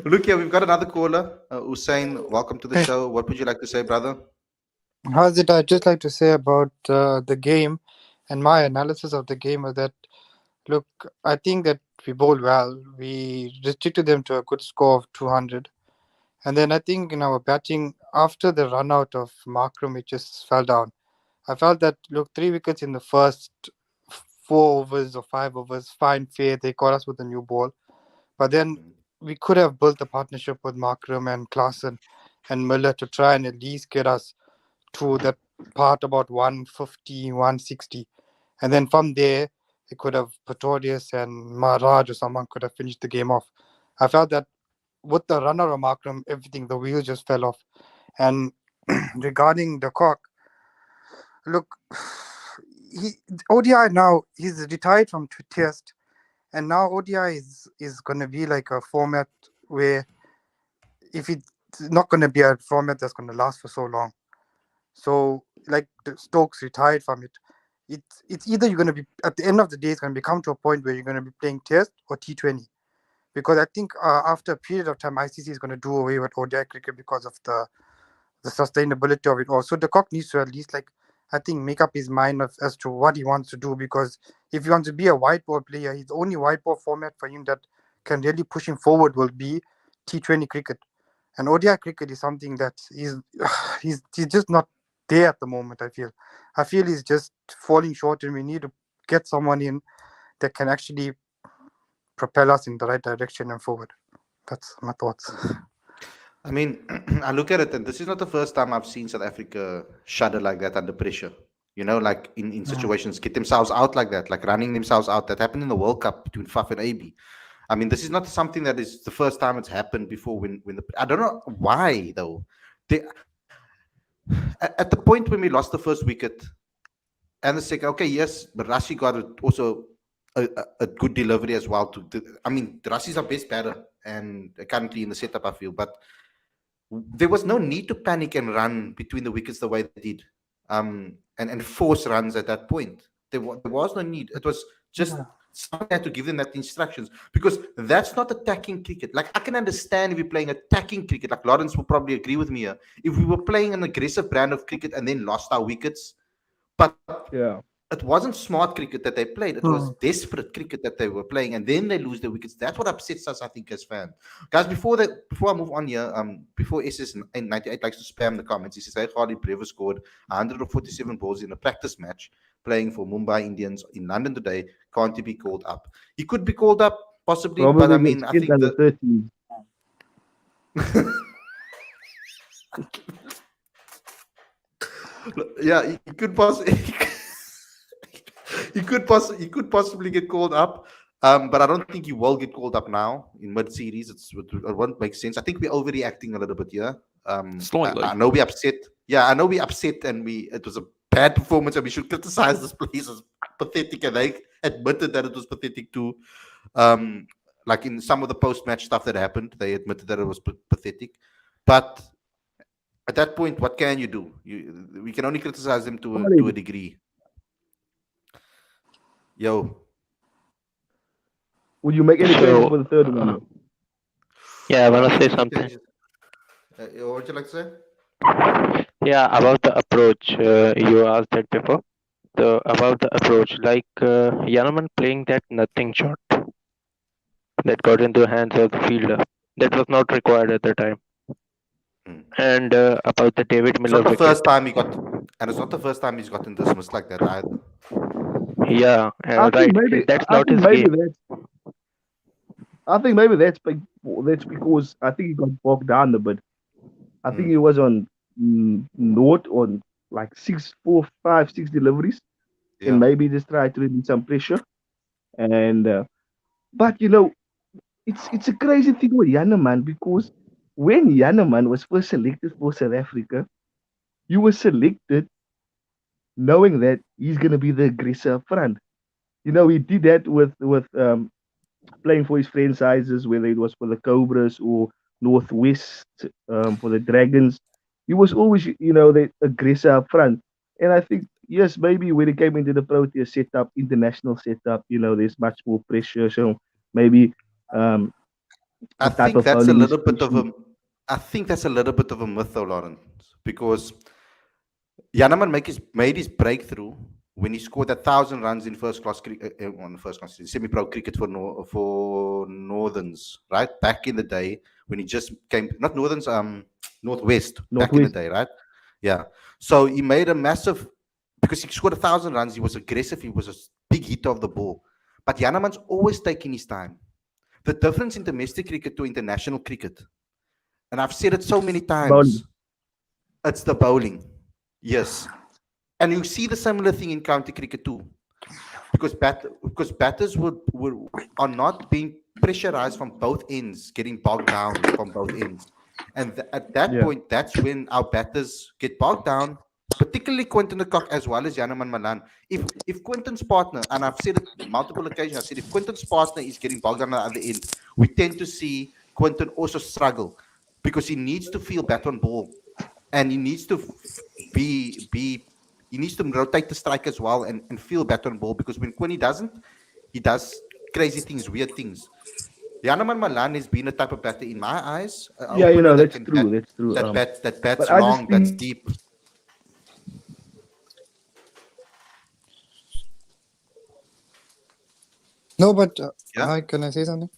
Look here, we've got another caller. Hussein, welcome to the Hey. show. What would you like to say, brother? How's it? I'd just like to say about the game and my analysis of the game is that, look, I think that we bowled well. We restricted them to a good score of 200. And then I think in our batting, after the run out of Markram, it just fell down. I felt that, look, 3 wickets in the first 4 overs or 5 overs, fine, fair. They caught us with a new ball. But then we could have built a partnership with Markram and Klaassen and Miller to try and at least get us to that part about 150, 160. And then from there, it could have Pretorius and Maharaj or someone could have finished the game off. I felt that with the runner of Markram, everything, the wheels just fell off. And regarding the cock, look, ODI now, he's retired from Test. And now ODI is going to be like a format where if it's not going to be a format that's going to last for so long. So, like Stokes retired from it. It's either you're going to be, at the end of the day, it's going to come to a point where you're going to be playing Test or T20. Because I think after a period of time, ICC is going to do away with ODI cricket because of the sustainability of it all. So the cock needs to at least, like, I think, make up his mind as to what he wants to do. Because if he wants to be a white ball player, his only white ball format for him that can really push him forward will be T20 cricket. And ODI cricket is something that he's just not there at the moment, I feel he's just falling short, and we need to get someone in that can actually propel us in the right direction and forward. That's my thoughts. I mean, I look at it, and this is not the first time I've seen South Africa shudder like that under pressure. You know, like in situations, get themselves out like that, like running themselves out. That happened in the World Cup between Faf and AB. I mean, this is not something that is the first time it's happened before. I don't know why though. At the point when we lost the first wicket, and the second, okay, yes, but Rashi got also a good delivery as well. I mean, Rashi's our best batter, and currently in the setup, I feel, but there was no need to panic and run between the wickets the way they did, and force runs at that point. There was no need. It was just someone had to give them that instructions, because that's not attacking cricket. Like, I can understand if you're playing attacking cricket, like Lawrence will probably agree with me here. If we were playing an aggressive brand of cricket and then lost our wickets, but Yeah. it wasn't smart cricket that they played. It was desperate cricket that they were playing, and then they lose their wickets. That's what upsets us, I think, as fans. Guys, before I move on here, before SS98 likes to spam the comments, he says, "Hey, Khalid Brewer scored 147 balls in a practice match playing for Mumbai Indians in London today. Can't he be called up? He could be called up, possibly, Probably but I mean, I think the 30s. yeah, he could possibly." He could possibly get called up, but I don't think he will get called up now in mid-series. It won't make sense. I think we're overreacting a little bit here. Slightly. I know we're upset. Yeah, I know we're upset, and it was a bad performance, and we should criticize this place as pathetic, and they admitted that it was pathetic too. Like in some of the post-match stuff that happened, they admitted that it was pathetic. But at that point, what can you do? We can only criticize them to a degree. Yo. Would you make any So, changes for the third one? Yeah, I want to say something. What would you like to say? Yeah, about the approach, you asked that before. So about the approach, like Yanaman playing that nothing shot that got into the hands of the fielder, that was not required at the time. And about the David It's Miller not the wicket, first time he got, and it's not the first time he's gotten dismissed like that either. yeah, I think right. maybe That's I not think his maybe game. that's I think maybe that's because I think he got bogged down a bit. I think he was on note on like 6 deliveries, and Yeah. maybe just try to release some pressure. And but it's a crazy thing with Yanneman because when Yanneman was first selected for South Africa, you were selected knowing that he's gonna be the aggressor up front. He did that with playing for his franchises, whether it was for the Cobras or Northwest for the Dragons. He was always, the aggressor up front. And I think, yes, maybe when he came into the Protea setup, international setup, there's much more pressure. So maybe um, I the type think of that's a bowling is little bit of pushing. a I think that's a little bit of a myth though, Lawrence, because Janneman made his breakthrough when he scored 1,000 runs in first class semi-pro cricket for Northerns, right? Back in the day when he just came, not Northerns, Northwest, back in the Northwest. day, right? Yeah. So he made a massive, because he scored 1,000 runs. He was aggressive. He was a big hitter of the ball. But Janneman's always taking his time. The difference in domestic cricket to international cricket, and I've said it so many Bowling. times, it's the bowling. Yes. And you see the similar thing in county cricket too, because batters are not being pressurized from both ends, getting bogged down from both ends, and at that Yeah. point, that's when our batters get bogged down. Particularly Quinton de Kock as well as Janneman Malan. If Quinton's partner, and I've said it multiple occasions, I said if Quinton's partner is getting bogged down at the other end, we tend to see Quinton also struggle because he needs to feel better on ball, and he needs to be he needs to rotate the strike as well and feel better on ball, because when he doesn't, he does crazy things, weird things. Janneman Malan has been a type of batter in my eyes, an Yeah, opener that that's can true. That's true. that bats But I just long, bats think, deep. No, but Yeah, hi, can I say something?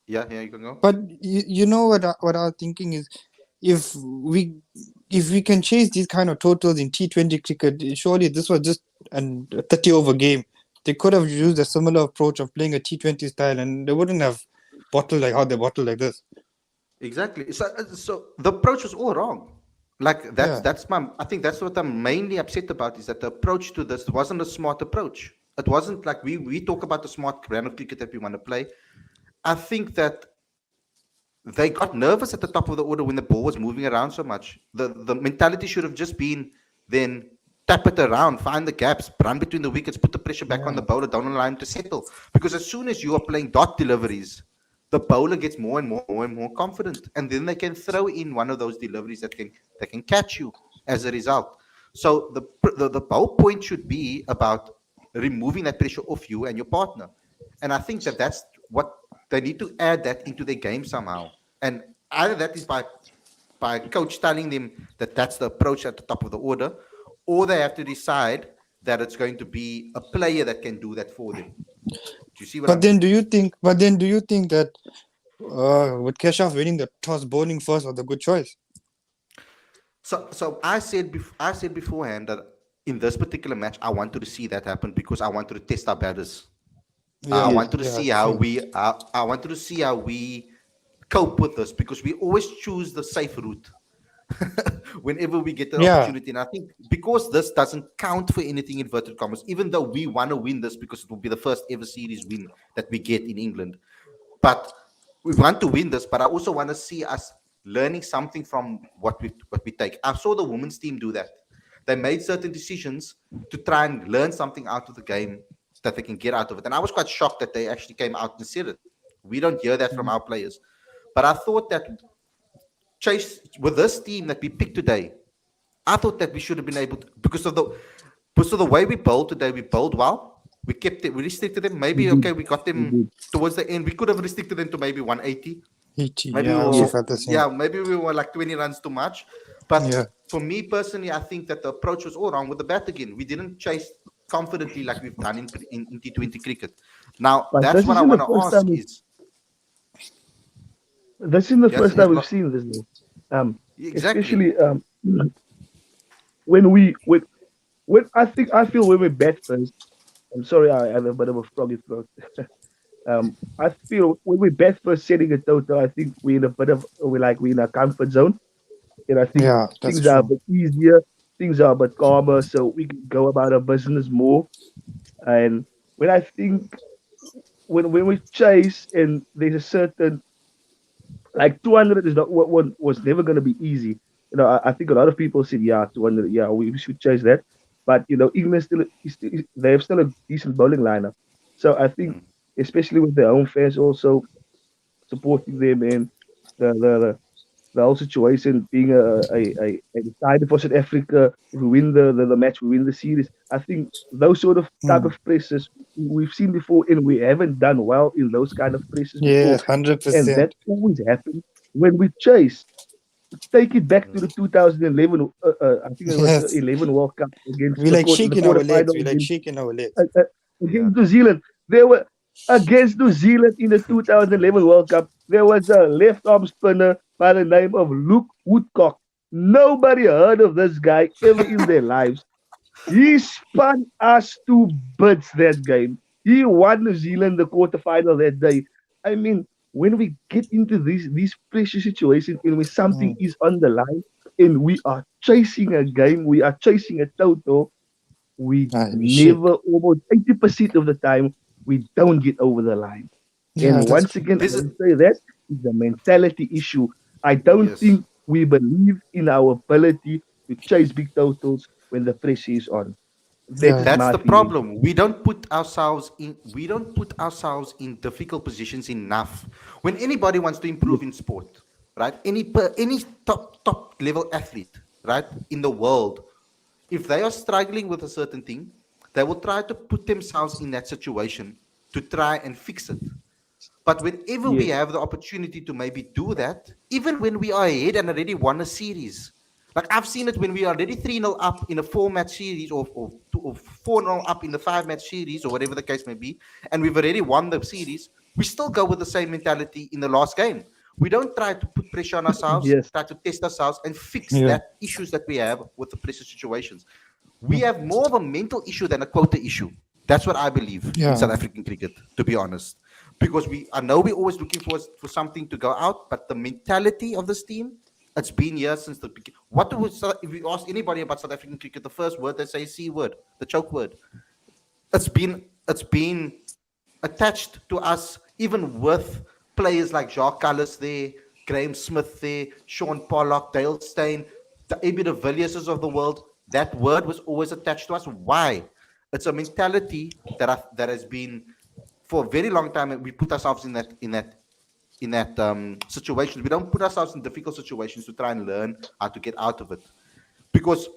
yeah, you can go. But you know what our thinking is, if we can chase these kind of totals in T20 cricket, surely this was just a 30 over game. They could have used a similar approach of playing a T20 style, and they wouldn't have bottled like how they bottled like this. Exactly. So the approach was all wrong. Like Yeah. I think that's what I'm mainly upset about, is that the approach to this wasn't a smart approach. It wasn't like we talk about the smart brand of cricket that we want to play. I think that they got nervous at the top of the order when the ball was moving around so much. The mentality should have just been then tap it around, find the gaps, run between the wickets, put the pressure back on the bowler, don't allow him to settle. Because as soon as you are playing dot deliveries, the bowler gets more and more confident, and then they can throw in one of those deliveries that can catch you as a result. So the whole point should be about removing that pressure off you and your partner, and I think that's what they need to add that into their game somehow. And either that is by coach telling them that that's the approach at the top of the order, or they have to decide that it's going to be a player that can do that for them. Do you see what I But then mean? do you think? That with Keshav winning the toss, bowling first was a good choice? So I said beforehand that in this particular match, I wanted to see that happen because I wanted to test our batters. I Yeah, wanted to yeah, see how same. I wanted to see how we cope with this, because we always choose the safe route whenever we get an Yeah, opportunity. And I think because this doesn't count for anything, inverted commas, even though we want to win this because it will be the first ever series win that we get in England, but we want to win this. But I also want to see us learning something from what we take. I saw the women's team do that. They made certain decisions to try and learn something out of the game that they can get out of it. And I was quite shocked that they actually came out and said it. We don't hear that from our players. But I thought that Chase, with this team that we picked today, I thought that we should have been able to, because of the way we bowled today, we bowled well. We kept it, we restricted them. Maybe okay, we got them towards the end. We could have restricted them to maybe 180. 80. Maybe Yeah, I we also were, felt the same. yeah, maybe we were like 20 runs too much. But Yeah. for me personally, I think that the approach was all wrong with the bat again. We didn't chase confidently like we've done in T20 cricket. Now, but that's this what I isn't the want to first ask time. is, This isn't the yes, first time we've seen this. Exactly. especially when I feel when we bat first. I'm sorry, I have a bit of a froggy throat. I feel when we bat first setting a total, I think we're in a bit of we're in a comfort zone, and I think Yeah, that's things are a true. bit easier, things are a bit calmer, so we can go about our business more. And when I think when we chase and there's a certain like 200 is not what was never going to be easy. I think a lot of people said, yeah, 200, yeah, we should chase that. But England they have still a decent bowling lineup. So I think, especially with their own fans also supporting them and the the, the, the whole situation being a decided for South Africa, if we win the match, we win the series. I think those sort of type Hmm. of presses we've seen before, and we haven't done well in those kind of presses Yeah, before, and 100%. that always happens when we chase. Take it back to the 2011. I think it was the Yes. 11 World Cup against We the like quarter, the shaking our legs. quarterfinal We like shaking our legs. Yeah. against New Zealand. They were against New Zealand in the 2011 World Cup. There was a left arm spinner by the name of Luke Woodcock. Nobody heard of this guy ever in their lives. He spun us to bits that game. He won New Zealand the quarterfinal that day. I mean, when we get into these pressure situations and when something Mm. is on the line and we are chasing a game, we are chasing a total, we We shake. never, almost 80% of the time, we don't get over the line. Yeah, And that's once true. again, I There's a, will say that is a mentality issue. I don't yes. think we believe in our ability to chase big totals when the pressure is on. That Yeah. is That's my the feeling. problem. We don't put ourselves in difficult positions enough. When anybody wants to Yes, improve in sport, right? Any top level athlete, right, in the world, if they are struggling with a certain thing, they will try to put themselves in that situation to try and fix it. But whenever we yes, have the opportunity to maybe do that, even when we are ahead and already won a series, like I've seen it when we are already 3-0 up in a 4 match series or 4-0 up in the 5 match series or whatever the case may be, and we've already won the series, we still go with the same mentality in the last game. We don't try to put pressure on ourselves, yes, try to test ourselves and fix Yeah. that issues that we have with the pressure situations. We have more of a mental issue than a quota issue. That's what I believe in Yeah. South African cricket, to be honest. Because I know we're always looking for something to go out, but the mentality of this team, it's been here since the beginning. If you ask anybody about South African cricket, the first word they say is C word, the choke word. It's been attached to us, even with players like Jacques Callis there, Graham Smith there, Sean Pollock, Dale Steyn, the AB de Villiers of the world. That word was always attached to us. Why? It's a mentality that has been for a very long time. We put ourselves in that situation. We don't put ourselves in difficult situations to try and learn how to get out of it. Because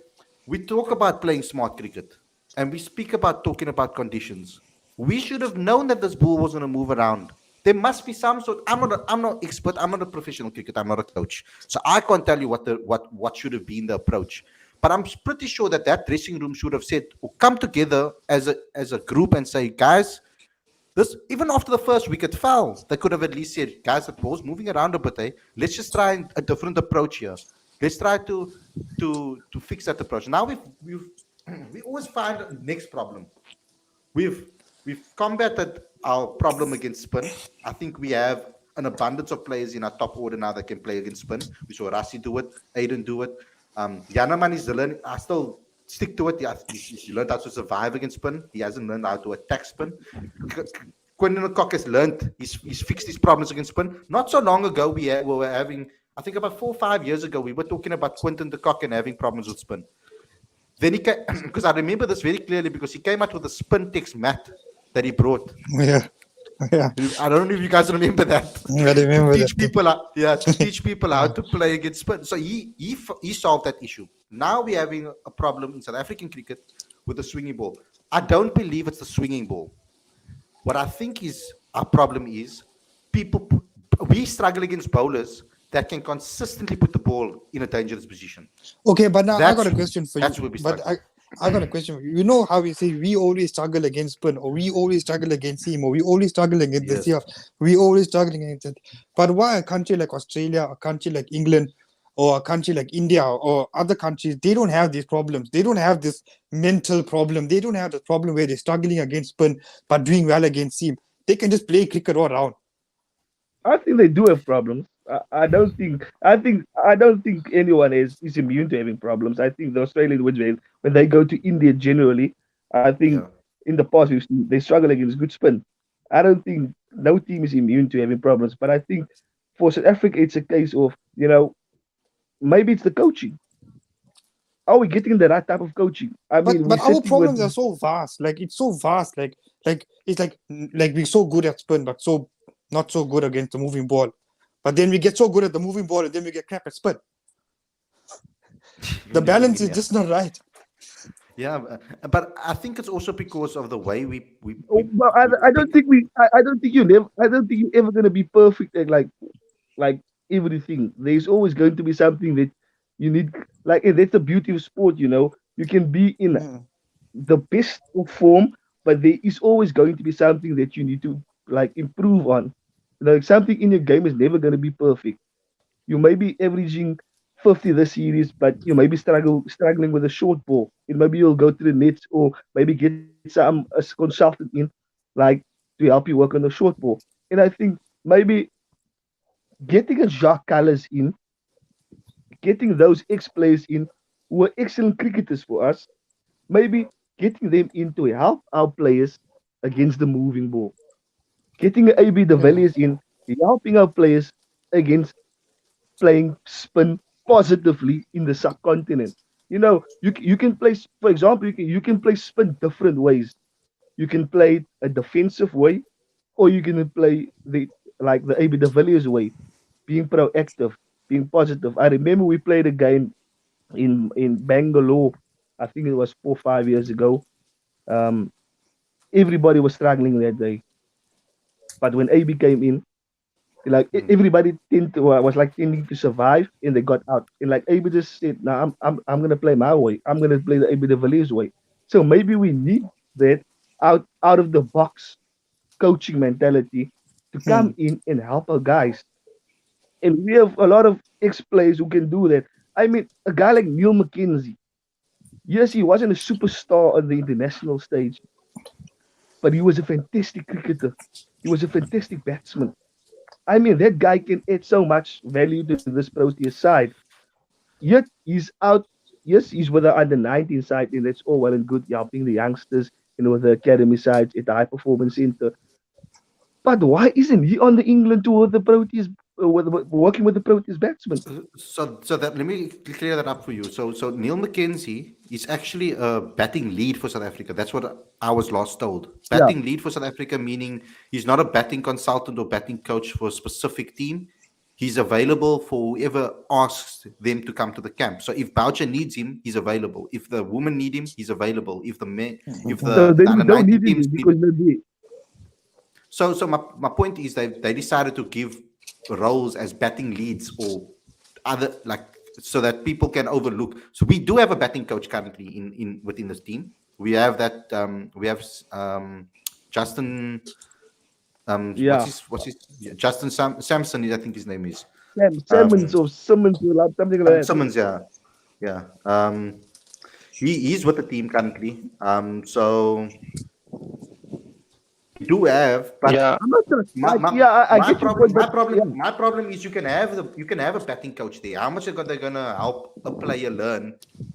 we talk about playing smart cricket and we speak about talking about conditions. We should have known that this ball was going to move around. There must be some sort. I'm not expert. I'm not a professional cricketer. I'm not a coach, so I can't tell you what should have been the approach. But I'm pretty sure that dressing room should have said or come together as a group and say, guys, this even after the first wicket fell, they could have at least said, guys, the ball's moving around a bit. Let's just try a different approach here. Let's try to fix that approach. Now we've we always find the next problem. We've we've combated our problem against spin. I think we have an abundance of players in our top order now that can play against spin. We saw Rassi do it, Aiden do it. Yanaman is learning. I still stick to it. He learned how to survive against spin. He hasn't learned how to attack spin. Quinton Cock has learned. He's fixed his problems against spin. Not so long ago, we were having. I think about 4 or 5 years ago, we were talking about Quinton de Kock and having problems with spin. Then he came, because I remember this very clearly because he came out with a spin text mat that he brought. Yeah. Yeah. I don't know if you guys remember that. I remember to that teach thing. people, to teach people how to play against spin. So he solved that issue. Now we're having a problem in South African cricket with the swinging ball. I don't believe it's the swinging ball. What I think is our problem is we struggle against bowlers that can consistently put the ball in a dangerous position. Okay, but now I got a That's question for that's you. where we But struggle. I got a question for you. You know how we say we always struggle against spin, or we always struggle against seam, or we always struggle against the Yes. CF. We always struggle against it. But why a country like Australia, a country like England, or a country like India or other countries, they don't have these problems. They don't have this mental problem. They don't have the problem where they're struggling against spin but doing well against seam. They can just play cricket all around. I think they do have problems. I don't think. I don't think anyone is immune to having problems. I think the Australian when they go to India generally, I think Yeah. in the past we've seen they struggle against good spin. I don't think no team is immune to having problems. But I think for South Africa, it's a case of maybe it's the coaching. Are we getting the right type of coaching? I mean, But we're our sitting with problems are so vast. Like it's so vast. Like it's like we're so good at spin, but so not so good against the moving ball. But then we get so good at the moving ball, and then we get crap at spin. The balance is Yeah. just not right. Yeah, but I think it's also because of the way Well, I don't think I don't think I don't think you're ever gonna be perfect at like everything. There's always going to be something that you need. Like that's the beauty of sport. You can be in Mm. the best of form, but there is always going to be something that you need to like improve on. Something in your game is never going to be perfect. You may be averaging 50 this series, but you may be struggling with a short ball. And maybe you'll go to the nets or maybe get some a consultant in, like to help you work on the short ball. And I think maybe getting a Jacques Callis in, getting those ex-players in who are excellent cricketers for us, maybe getting them in to help our players against the moving ball. Getting AB de Mm. Villiers in, helping our players against playing spin positively in the subcontinent. You can play, for example, you can play spin different ways. You can play a defensive way, or you can play the AB de Villiers way, being proactive, being positive. I remember we played a game in Bangalore. I think it was 4 or 5 years ago. Um, Everybody was struggling that day, but when AB came in, everybody was like tending to survive, and they got out. And like AB just said, "No, I'm gonna play my way. I'm gonna play the AB de Villiers way." So maybe we need that out of the box coaching mentality to come Mm. in and help our guys. And we have a lot of ex players who can do that. I mean, a guy like Neil McKenzie. Yes, he wasn't a superstar on the international stage, but he was a fantastic cricketer. He was a fantastic batsman. I mean, that guy can add so much value to this Proteas side. Yet he's out. Yes, he's with the under 19 side, and that's all well and good, helping the youngsters, with the academy sides at the high performance center. But why isn't he on the England tour with the Proteas, working with the Proteas batsmen? so that let me clear that up for you. So Neil McKenzie is actually a batting lead for South Africa. That's what I was last told. Yeah, Batting lead for South Africa, meaning he's not a batting consultant or batting coach for a specific team. He's available for whoever asks them to come to the camp. So if Boucher needs him, he's available. If the women need him, he's available. If the men, if so the then we under don't 19 need teams him need. because maybe So my point is they decided to give roles as batting leads or other like so that people can overlook. So we do have a batting coach currently in within this team. We have that we have Justin yeah, what's his yeah, Justin Samson, I think his name is. Simmons Um or Simmons or something like that. Simmons, yeah. Yeah. He's with the team currently. So we do have, but Yeah, I'm not sure. My, Like, my, yeah, I my get your point, problem but yeah, my problem is you can have a batting coach there. How much are they gonna help a player learn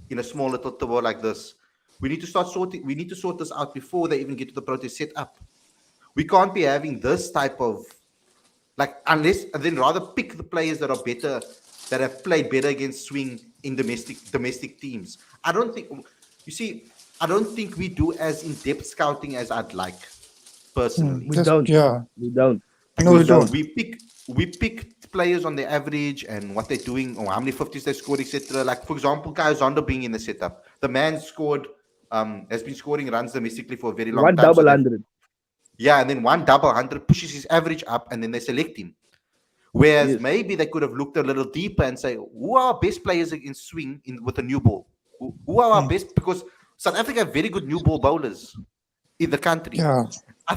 in a small little tour like this? We need to sort this out before they even get to the protest set up. We can't be having this type of like unless and then rather pick the players that are better that have played better against swing in domestic teams. I don't think you see, I don't think we do as in-depth scouting as I'd like Mm. personally. we Just don't, yeah. we don't, No, we we Because don't. don't. we pick players on their average and what they're doing or how many 50s they scored, etc. Like for example, Kyle Zondo being in the setup, the man scored has been scoring runs domestically for a very long One time. So double they've hundred. yeah, and then one double 100 pushes his average up, and then they select him. Whereas Yes, maybe they could have looked a little deeper and say, who are our best players in swing with a new ball? Who are our Mm. best? Because South Africa have very good new ball bowlers in the country. Yeah.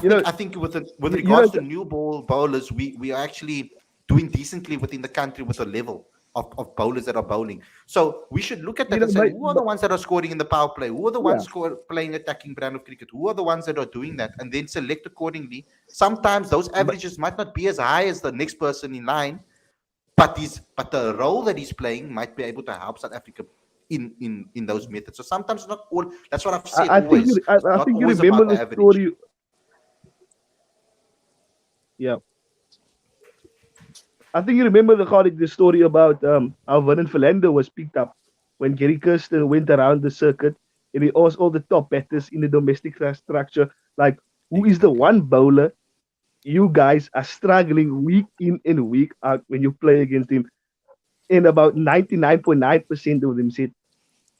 you know, I think with you know, regards to new ball bowlers, we are actually doing decently within the country with a level. of bowlers that are bowling. So we should look at that You know, and say, but, who are the ones that are scoring in the power play? Who are the yeah, ones playing attacking brand of cricket? Who are the ones that are doing that? And then select accordingly. Sometimes those but averages might not be as high as the next person in line, but the role that he's playing might be able to help South Africa in those methods. So sometimes not all. That's what I've said I think always. It's I not think you always remember about the the average. story. Yeah, I think you remember the story about how Vernon Philander was picked up when Gary Kirsten went around the circuit and he asked all the top batters in the domestic structure, like, who is the one bowler you guys are struggling week in and week out when you play against him? And about 99.9% of them said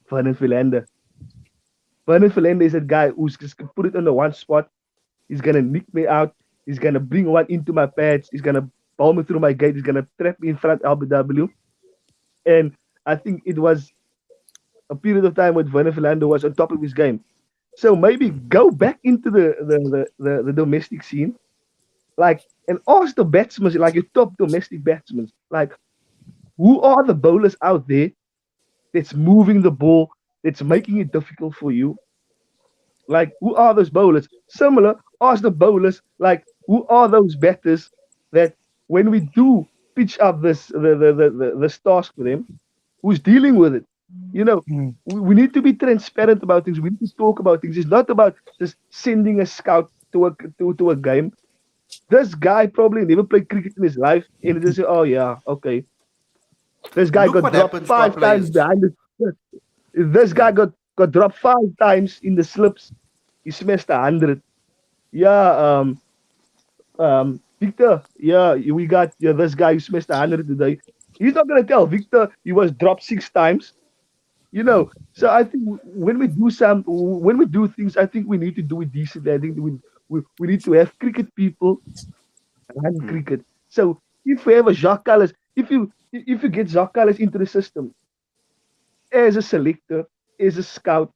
Vernon Philander. Vernon Philander is a guy who's just gonna put it on the one spot. He's gonna nick me out. He's gonna bring one into my pads. He's gonna bowl me through my gate. He's gonna trap me in front of LBW. And I think it was a period of time when Vernon Philander was on top of his game. So maybe go back into the domestic scene, like, and ask the batsmen, like your top domestic batsmen, like, who are the bowlers out there that's moving the ball, that's making it difficult for you? Like, who are those bowlers? Similar, ask the bowlers, like, who are those batters that when we do pitch up this task for them, who's dealing with it? You know, we need to be transparent about things. We need to talk about things. It's not about just sending a scout to a game. This guy probably never played cricket in his life, and it just say, oh yeah, okay. This guy Look got what dropped happens to our 5 times players. behind the. This guy got dropped 5 times in the slips. He smashed 100. Yeah, Victor. Yeah, we got this guy who smashed 100 today. He's not gonna tell Victor he was dropped 6 times. You know, so I think when we do things, I think we need to do it decently. I think we need to have cricket people run cricket. So if we have a Jacques Callis, if you get Jacques Callis into the system as a selector, as a scout,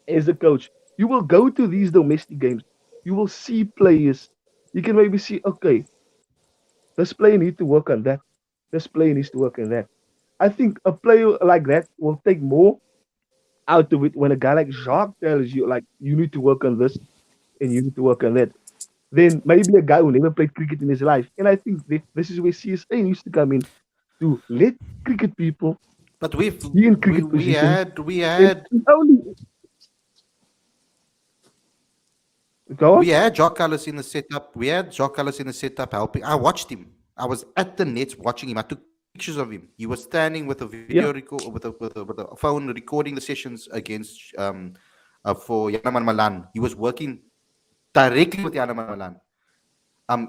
as a coach, you will go to these domestic games. You will see players. You can maybe see, okay, this player needs to work on that. This player needs to work on that. I think a player like that will take more out of it when a guy like Jacques tells you, like, you need to work on this and you need to work on that. Then maybe a guy who never played cricket in his life. And I think this is where CSA needs to come in to let cricket people But be in cricket positions. we had And only go on. we had Jock Callis in the setup. We had Jock Callis in the setup helping. I watched him. I was at the nets watching him. I took pictures of him. He was standing with a video Yeah. record with a phone recording the sessions against for Yanaman Malan. He was working directly with Yanaman Malan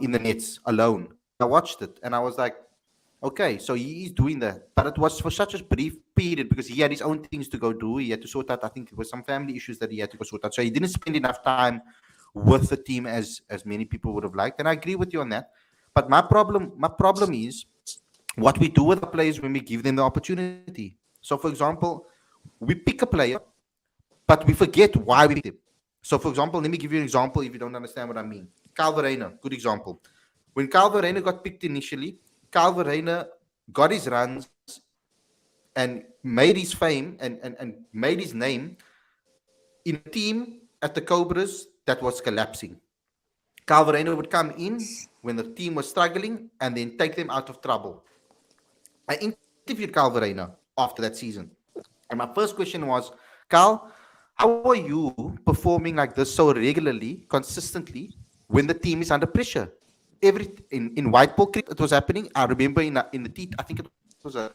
in the nets alone. I watched it and I was like, okay, so he's doing that. But it was for such a brief period because he had his own things to go do. He had to sort out, I think it was some family issues that he had to go sort out. So he didn't spend enough time with the team as many people would have liked. And I agree with you on that. But my problem is what we do with the players when we give them the opportunity. So for example, we pick a player, but we forget why we picked him. So for example, let me give you an example if you don't understand what I mean. Kyle Verreynne, good example. When Kyle Verreynne got picked initially, Kyle Verreynne got his runs and made his fame and made his name in a team at the Cobras that was collapsing. Kyle Verreynne would come in when the team was struggling and then take them out of trouble. I interviewed Kyle Verreynne after that season. And my first question was, Kyle, how are you performing like this so regularly, consistently, when the team is under pressure? In white ball cricket, it was happening. I remember in the I think it was a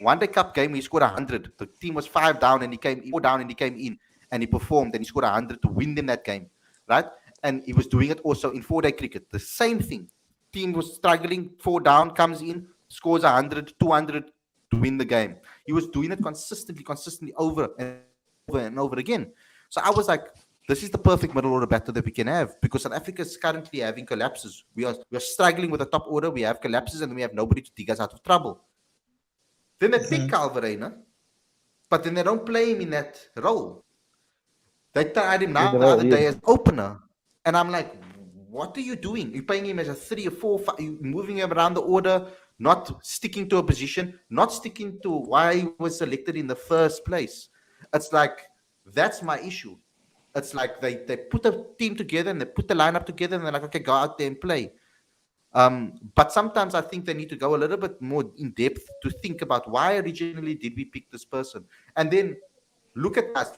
one-day cup game. He scored 100. The team was 5 down, and he came 4 down, and he came in and he performed, and he scored 100 to win them that game, right? And he was doing it also in 4-day cricket. The same thing. Team was struggling, 4 down, comes in, scores 100, 200 to win the game. He was doing it consistently over and over again. So I was like, this is the perfect middle order batter that we can have because South Africa is currently having collapses. We are struggling with the top order. We have collapses and we have nobody to dig us out of trouble. Then they pick Kyle Verreynne, but then they don't play him in that role. They tried him now the other day as opener. And I'm like, what are you doing? You're playing him as a 3 or 4, 5, you're moving him around the order not sticking to a position, not sticking to why he was selected in the first place. It's like, that's my issue. It's like they put a team together and they put the lineup together and they're like, okay, go out there and play. But sometimes I think they need to go a little bit more in depth to think about why originally did we pick this person. And then look at us.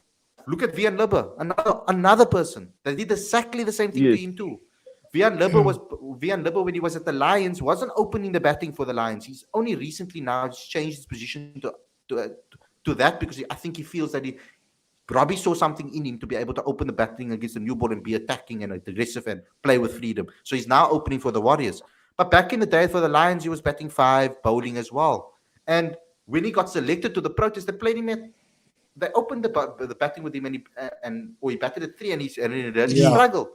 Look at Vian Lubber, another person that did exactly the same thing to him too. Vian Lubber, when he was at the Lions, wasn't opening the batting for the Lions. He's only recently now changed his position to that because I think he feels that Robbie saw something in him to be able to open the batting against the new ball and be attacking and aggressive and play with freedom. So he's now opening for the Warriors. But back in the day for the Lions, he was batting 5, bowling as well. And when he got selected to the Protests, they played him they opened the batting with him and he batted at 3 and he really struggled.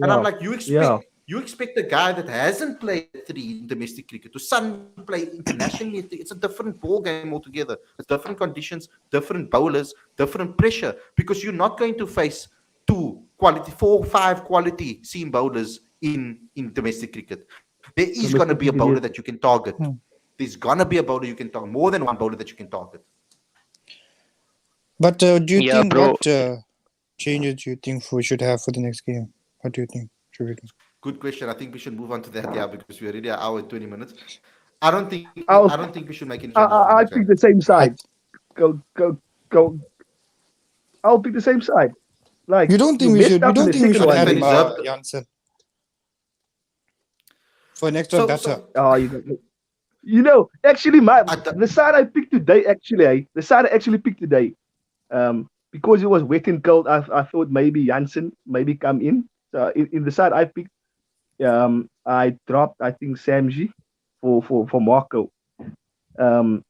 And I'm like, you expect a guy that hasn't played 3 in domestic cricket to suddenly play internationally? It's a different ball game altogether. It's different conditions, different bowlers, different pressure, because you're not going to face 4, 5 quality seam bowlers in domestic cricket. There is going to be a bowler that you can target. There's going to be a bowler you can target, more than one bowler that you can target. But do you think what changes do you think we should have for the next game? What do you think? Good question. I think we should move on to that, because we're already an hour and 20 minutes. I don't think we should make any changes. I pick the same side. Go. I'll pick the same side. Like, you don't think we should? You don't think we should have Janssen for an extra batter? Actually, the side I picked today, because it was wet and cold, I thought maybe Janssen maybe come in. So in the side I picked, I dropped, I think, Samji for Marco. The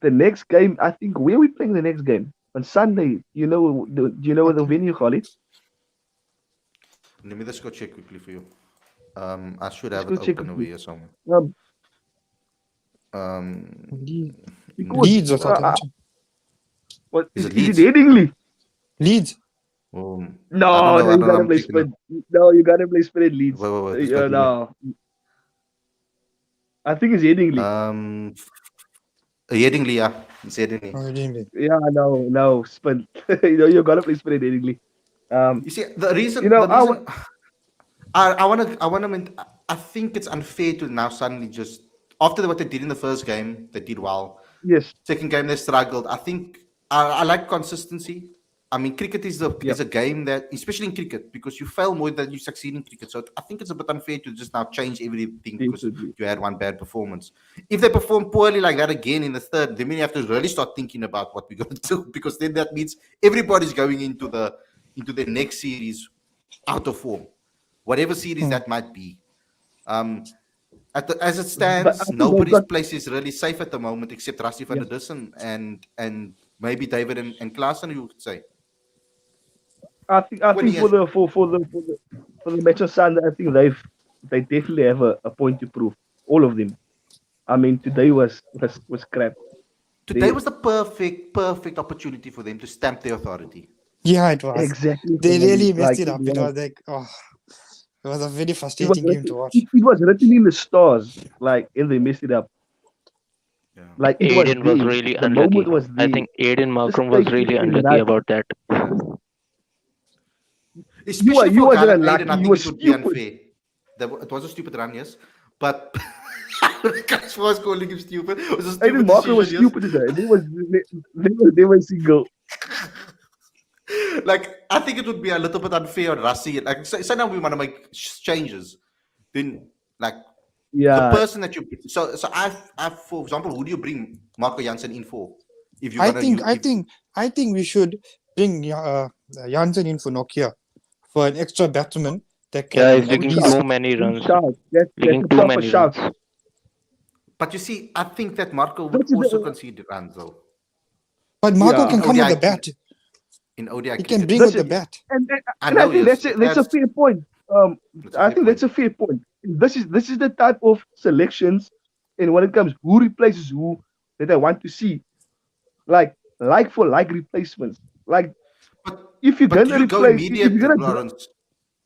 next game, I think, where are we playing the next game? On Sunday. Do you know the venue, Khalid? Let me just go check quickly for you. I should have it open over here somewhere. Leeds or something. What is it Headingley? Leeds. No, you gotta play Sprint. No, you gotta play Sprint Leeds. Wait, no. I think it's Headingley. Headingley, yeah. It's Headingley. Yeah, no, Sprint. You gotta play Sprint Headingley. You see, the reason I think it's unfair to now suddenly just, after what they did in the first game, they did well. Yes. Second game, they struggled. I think I like consistency. I mean, cricket is a game that, especially in cricket, because you fail more than you succeed in cricket. So I think it's a bit unfair to just now change everything because you had one bad performance. If they perform poorly like that again in the third, then we have to really start thinking about what we're going to do, because then that means everybody's going into the next series out of form, whatever series that might be. As it stands, nobody's place is really safe at the moment except Rassie van der Dussen and maybe David and Klaassen, you could say. I think for the match on Sunday, I think they definitely have a point to prove. All of them. I mean, today was crap. Today was the perfect opportunity for them to stamp their authority. Yeah, it was. Exactly. They really messed it up. It was like, it was a very frustrating game to watch. It was written in the stars, and they messed it up. Yeah. Like Aiden was really unlucky. I think Aiden Malcolm was really unlucky about that. Especially you for wasn't Gareth unlucky. Aiden, I think it would be unfair. It was a stupid run, yes, but Cash was calling him stupid. It was a stupid Aiden Malcolm was stupid today. They were single. I think it would be a little bit unfair on Rassie. Say now we want to make changes, then the person that you so I for example, who do you bring Marco Jansen in for? If you I think we should bring Jansen in for Nokia for an extra batsman that can. He's taking too many runs. Taking too many runs. But you see, I think that Marco would also concede runs though. But Marco can come with the bat. In ODI, he can bring with the bat. And I think that's a fair point. I think that's a fair point. This is the type of selections, and when it comes who replaces who, that I want to see, like for like replacements. If you're gonna replace,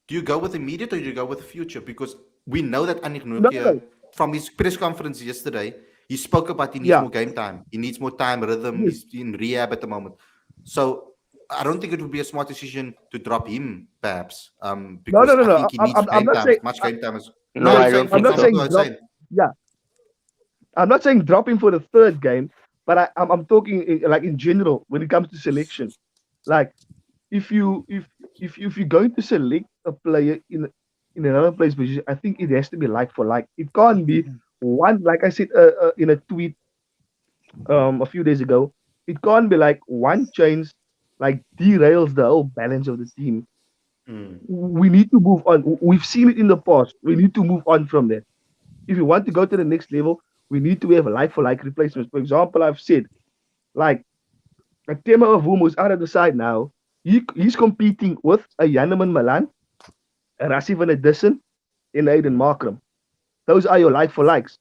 do you go with immediate or do you go with future? Because we know that Anik Nokia from his press conference yesterday, he spoke about he needs Yeah. more game time. He needs more time, rhythm. Yes. He's in rehab at the moment. So I don't think it would be a smart decision to drop him, perhaps, No, because no, no, I no. think he needs I'm game not time, saying. as much game time as. No, No, I I'm saying don't for I'm think not so. example, saying I was drop. saying, Yeah, I'm not saying drop him for the third game, but I'm talking like in general when it comes to selection. Like if you if you're going to select a player in another player's position, I think it has to be like for like. It can't be one, like I said in a tweet a few days ago. It can't be like one change like derails the whole balance of the team. mm, We need to move on. We've seen it in the past. We need to move on from that. If you want to go to the next level, we need to have a like for like replacements. For example, I've said like a Tema of whom who's out of the side now. He's competing with a Janeman Milan, a Rassi van Edissen, and Aiden Markram. Those are your like for likes.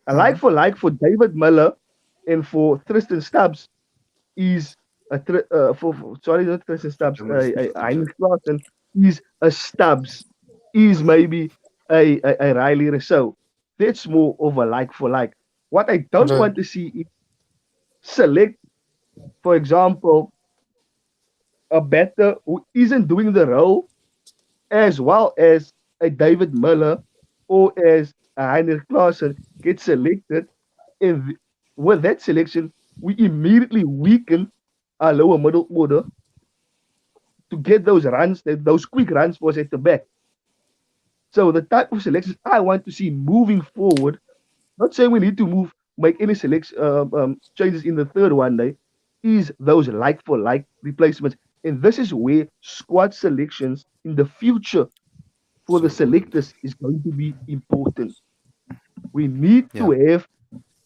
A like for David Miller and for Tristan Stubbs is sorry, not Tristan Stubbs, Heinrich Klaassen is a Stubbs, is maybe a Riley Rousseau. That's more of a like for like. What I don't Right. want to see is select, for example, a batter who isn't doing the role as well as a David Miller or as a Heinrich Klaassen gets selected. And with that selection, we immediately weaken our lower middle order to get those runs, those quick runs for us at the back. So the type of selections I want to see moving forward, not saying we need to make any changes in the third one day, is those like for like replacements. And this is where squad selections in the future for the selectors is going to be important. We need yeah, to have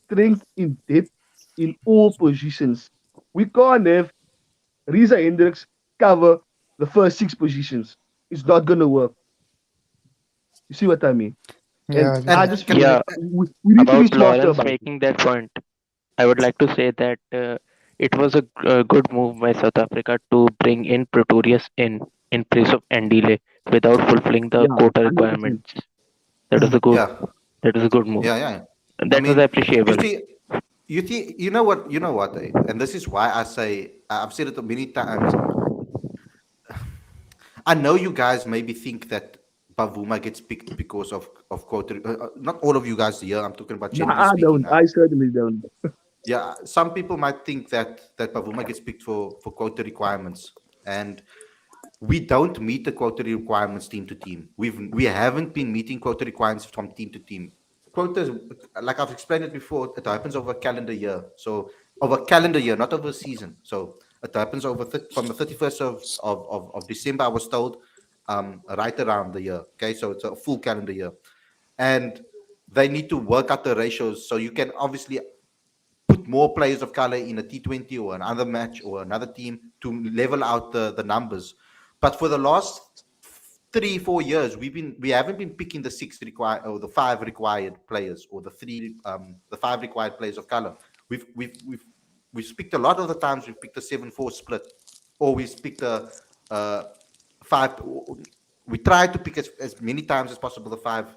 strength in depth in all positions. We can't have Reza Hendricks cover the first six positions. It's not going to work. You see what I mean? Yeah, And I I get and just it. feel Yeah, like we need to be about smarter Lawrence about it. making that point, I would like to say that it was a good move by South Africa to bring in Pretorius in place of Ndile without fulfilling the Yeah, quota 100%. requirements. That is a good yeah, that is a good move. yeah. And I that was mean, you appreciable. see, you know what, and this is why I say I've said it many times. I know you guys maybe think that Bavuma gets picked because of quota. Not all of you guys here. I'm talking about Nah, generally I speaking don't. I now. certainly don't. Yeah, some people might think that Bavuma gets picked for quota requirements, and we don't meet the quota requirements team to team. We haven't been meeting quota requirements from team to team. Quotas, like I've explained it before, it happens over a calendar year. So over a calendar year, not over a season. So it happens from the 31st of December, I was told, right around the year. Okay, so it's a full calendar year. And they need to work out the ratios. So you can obviously put more players of color in a T20 or another match or another team to level out the numbers. But for the last 3-4 years, we haven't been picking the six required or the five required players or the five required players of color. We've picked a lot of the times we've picked a 7-4 split, or we've picked a five. We try to pick as many times as possible the five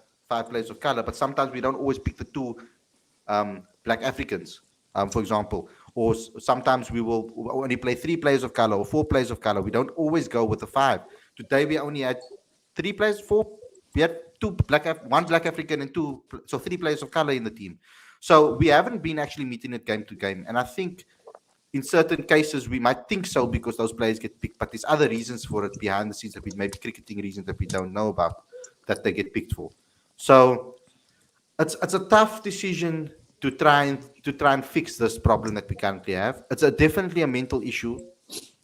players of color, but sometimes we don't always pick the two Black Africans, for example, or sometimes we will only play 3 players of color or 4 players of color. We don't always go with the 5. Today we only had 3 players, 4. We had one Black African and so 3 players of color in the team. So we haven't been actually meeting it game to game, and I think in certain cases we might think so because those players get picked, but there's other reasons for it behind the scenes that maybe cricketing reasons that we don't know about that they get picked for. So it's a tough decision to try and fix this problem that we currently have. It's definitely a mental issue,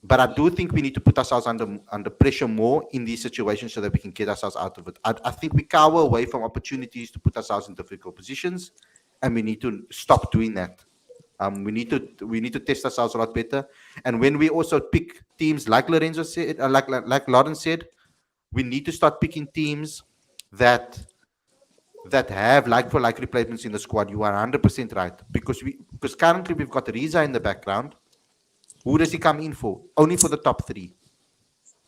but I do think we need to put ourselves under pressure more in these situations so that we can get ourselves out of it. I think we cower away from opportunities to put ourselves in difficult positions, and we need to stop doing that. We need to test ourselves a lot better. And when we also pick teams, like Lorenzo said, like Lawrence said, we need to start picking teams that have like for like replacements in the squad. You are 100% right, because currently we've got Riza in the background. Who does he come in for? Only for the top 3.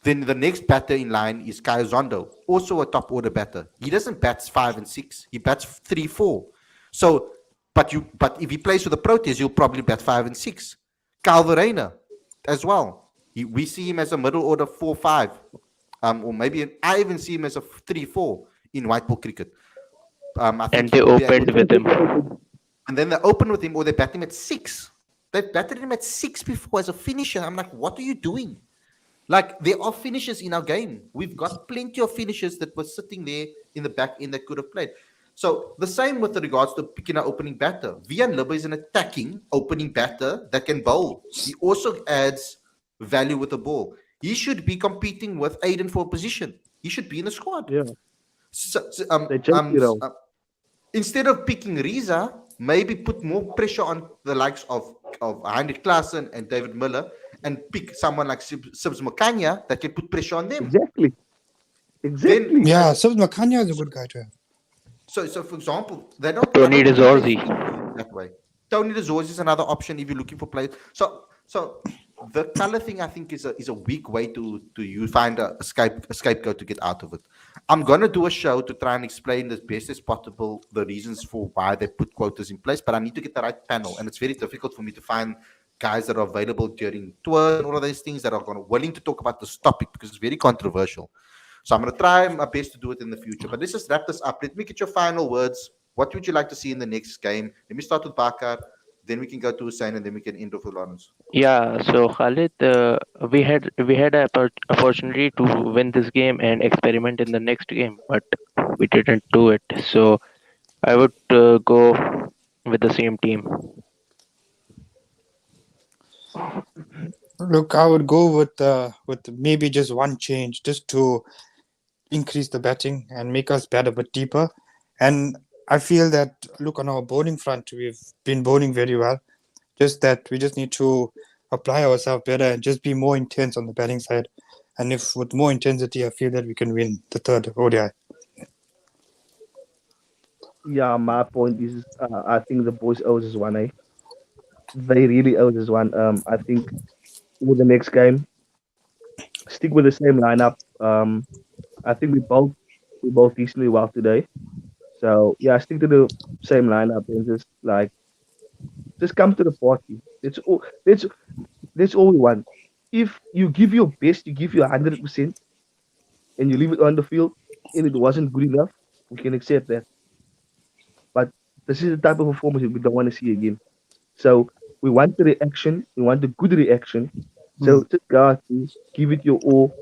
Then the next batter in line is Kyle Zondo, also a top order batter. He doesn't bat 5 and 6. He bats 3, 4. So, but if he plays with the Proteas, he'll probably bat 5 and 6. Kyle Verreynne as well. We see him as a middle order 4, 5. Or maybe I even see him as a 3, 4 in white ball cricket. I think And he they would be able opened to- with him. and then they open with him or they bat him at 6. They batted him at 6 before as a finisher. I'm like, what are you doing? Like, there are finishers in our game. We've got plenty of finishers that were sitting there in the back end that could have played. So the same with regards to picking our opening batter. Vian Libbe is an attacking opening batter that can bowl. He also adds value with the ball. He should be competing with Aiden for a position. He should be in the squad. Yeah. So, They changed it all. instead of picking Riza, maybe put more pressure on the likes of Heinrich Klaassen and David Miller and pick someone like Sibs Makanya that can put pressure on them. Exactly. Exactly. Yeah, Sibs Makanya is a good guy to have. So for example, they don't Tony they don't do DeZorzi. that way. Tony DeZorzi is another option if you're looking for players. So the color thing I think is a weak way to you find a scapegoat to get out of it. I'm gonna do a show to try and explain as best as possible the reasons for why they put quotas in place, but I need to get the right panel, and it's very difficult for me to find guys that are available during tours and all of these things that are willing to talk about this topic because it's very controversial. So I'm going to try my best to do it in the future. But let's just wrap this up. Let me get your final words. What would you like to see in the next game? Let me start with Bakar, then we can go to Hussein, and then we can end off with Lawrence. Yeah, so Khalid, we had an opportunity to win this game and experiment in the next game, but we didn't do it. So I would go with the same team. Look, I would go with maybe just one change, just to increase the batting and make us bat a bit deeper. And I feel that, look, on our bowling front, we've been bowling very well. Just that we just need to apply ourselves better and just be more intense on the batting side. And if with more intensity, I feel that we can win the third ODI. Yeah, my point is, I think the boys owe us one, eh? They really owe us one. I think with the next game, stick with the same lineup. I think we both decently well today. So yeah, stick to the same lineup and just come to the party. That's all we want. If you give your best, you give your 100%, and you leave it on the field, and it wasn't good enough, we can accept that. But this is the type of performance that we don't want to see again. So we want the reaction. We want the good reaction. So just go out and give it your all.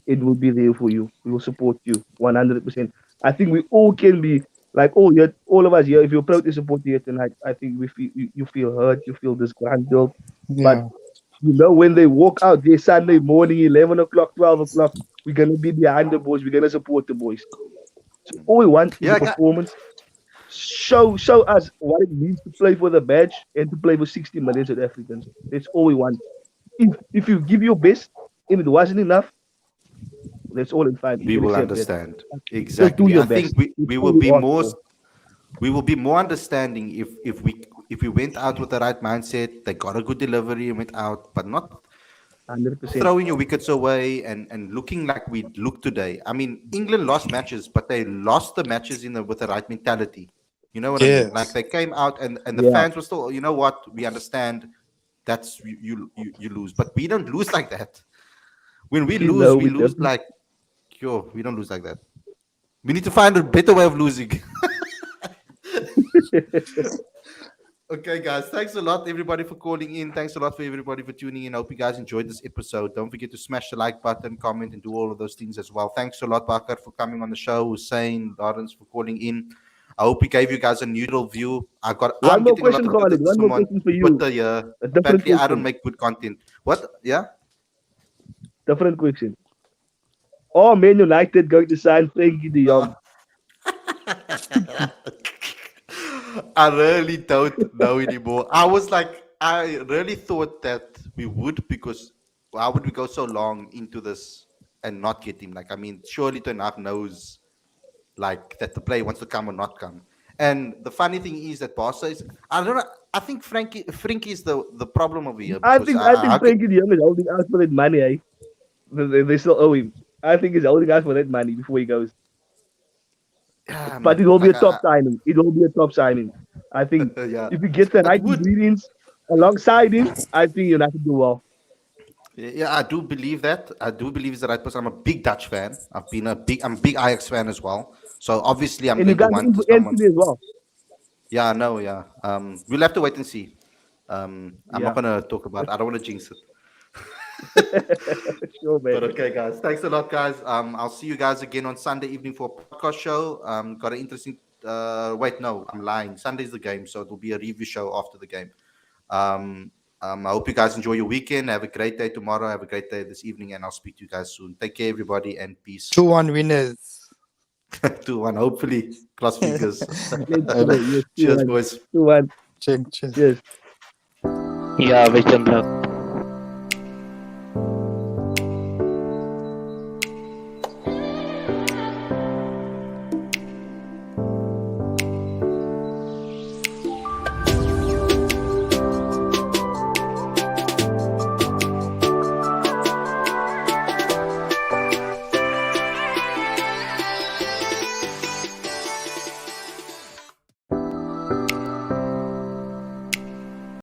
It will be there for you. We will support you 100%. I think we all can be like, all of us here. If you're proud to support here tonight, I think you feel hurt, you feel disgruntled. But when they walk out there Sunday morning, 11 o'clock, 12 o'clock, we're gonna be behind the boys. We're gonna support the boys. So all we want is a performance. Show us what it means to play for the badge and to play for 60 million South Africans. That's all we want. If you give your best and it wasn't enough, that's all in fine. We will understand. Exactly. your I think best. we will be more understanding if we went out with the right mindset. They got a good delivery and went out, but not 100%. throwing your wickets away and looking like we look today. I mean, England lost matches, but they lost the matches with the right mentality. You know what I mean? Like they came out and the fans were still, you know what? We understand. That's you lose, but we don't lose like that. When we lose, we lose like, we don't lose like that. We need to find a better way of losing. Okay, guys. Thanks a lot, everybody, for calling in. Thanks a lot for everybody for tuning in. I hope you guys enjoyed this episode. Don't forget to smash the like button, comment, and do all of those things as well. Thanks a lot, Bakar, for coming on the show. Hussein, Lawrence, for calling in. I hope we gave you guys a neutral view. One more question, Khalid. One more question for you. Apparently, I don't make good content. What? Yeah? Different question. Oh, Man United going to sign Frankie de Jong. I really don't know anymore. I really thought that we would, because why would we go so long into this and not get him? Like, I mean, surely Ten Hag knows like that the player wants to come or not come. And the funny thing is that Barca is, I don't know, I think Frankie is the problem over here. I think Frankie de Jong is holding out for that money, eh? They still owe him. I think he's holding out for that money before he goes. Yeah, But man. it will be a Like, top signing. It will be a top signing. I think yeah, if he gets the it right would. ingredients alongside him, I think United do well. Yeah, I do believe that. I do believe he's the right person. I'm a big Dutch fan. I'm a big Ajax fan as well. So obviously, I'm And you going to got want to someone. Anthony as well. Yeah, I know. Yeah. We'll have to wait and see. I'm not Yeah. gonna talk about. I don't want to jinx it. Sure, man. But okay, guys. Thanks a lot, guys. I'll see you guys again on Sunday evening for a podcast show. Got an interesting. Wait, no, I'm lying. Sunday's the game, so it'll be a review show after the game. I hope you guys enjoy your weekend. Have a great day tomorrow. Have a great day this evening, and I'll speak to you guys soon. Take care, everybody, and peace. 2-1 winners. 2-1. Hopefully, cross fingers. Let's go. Yes, Cheers, 2-1. boys. 2-1. Cheers. Cheers. Yeah, wish them luck.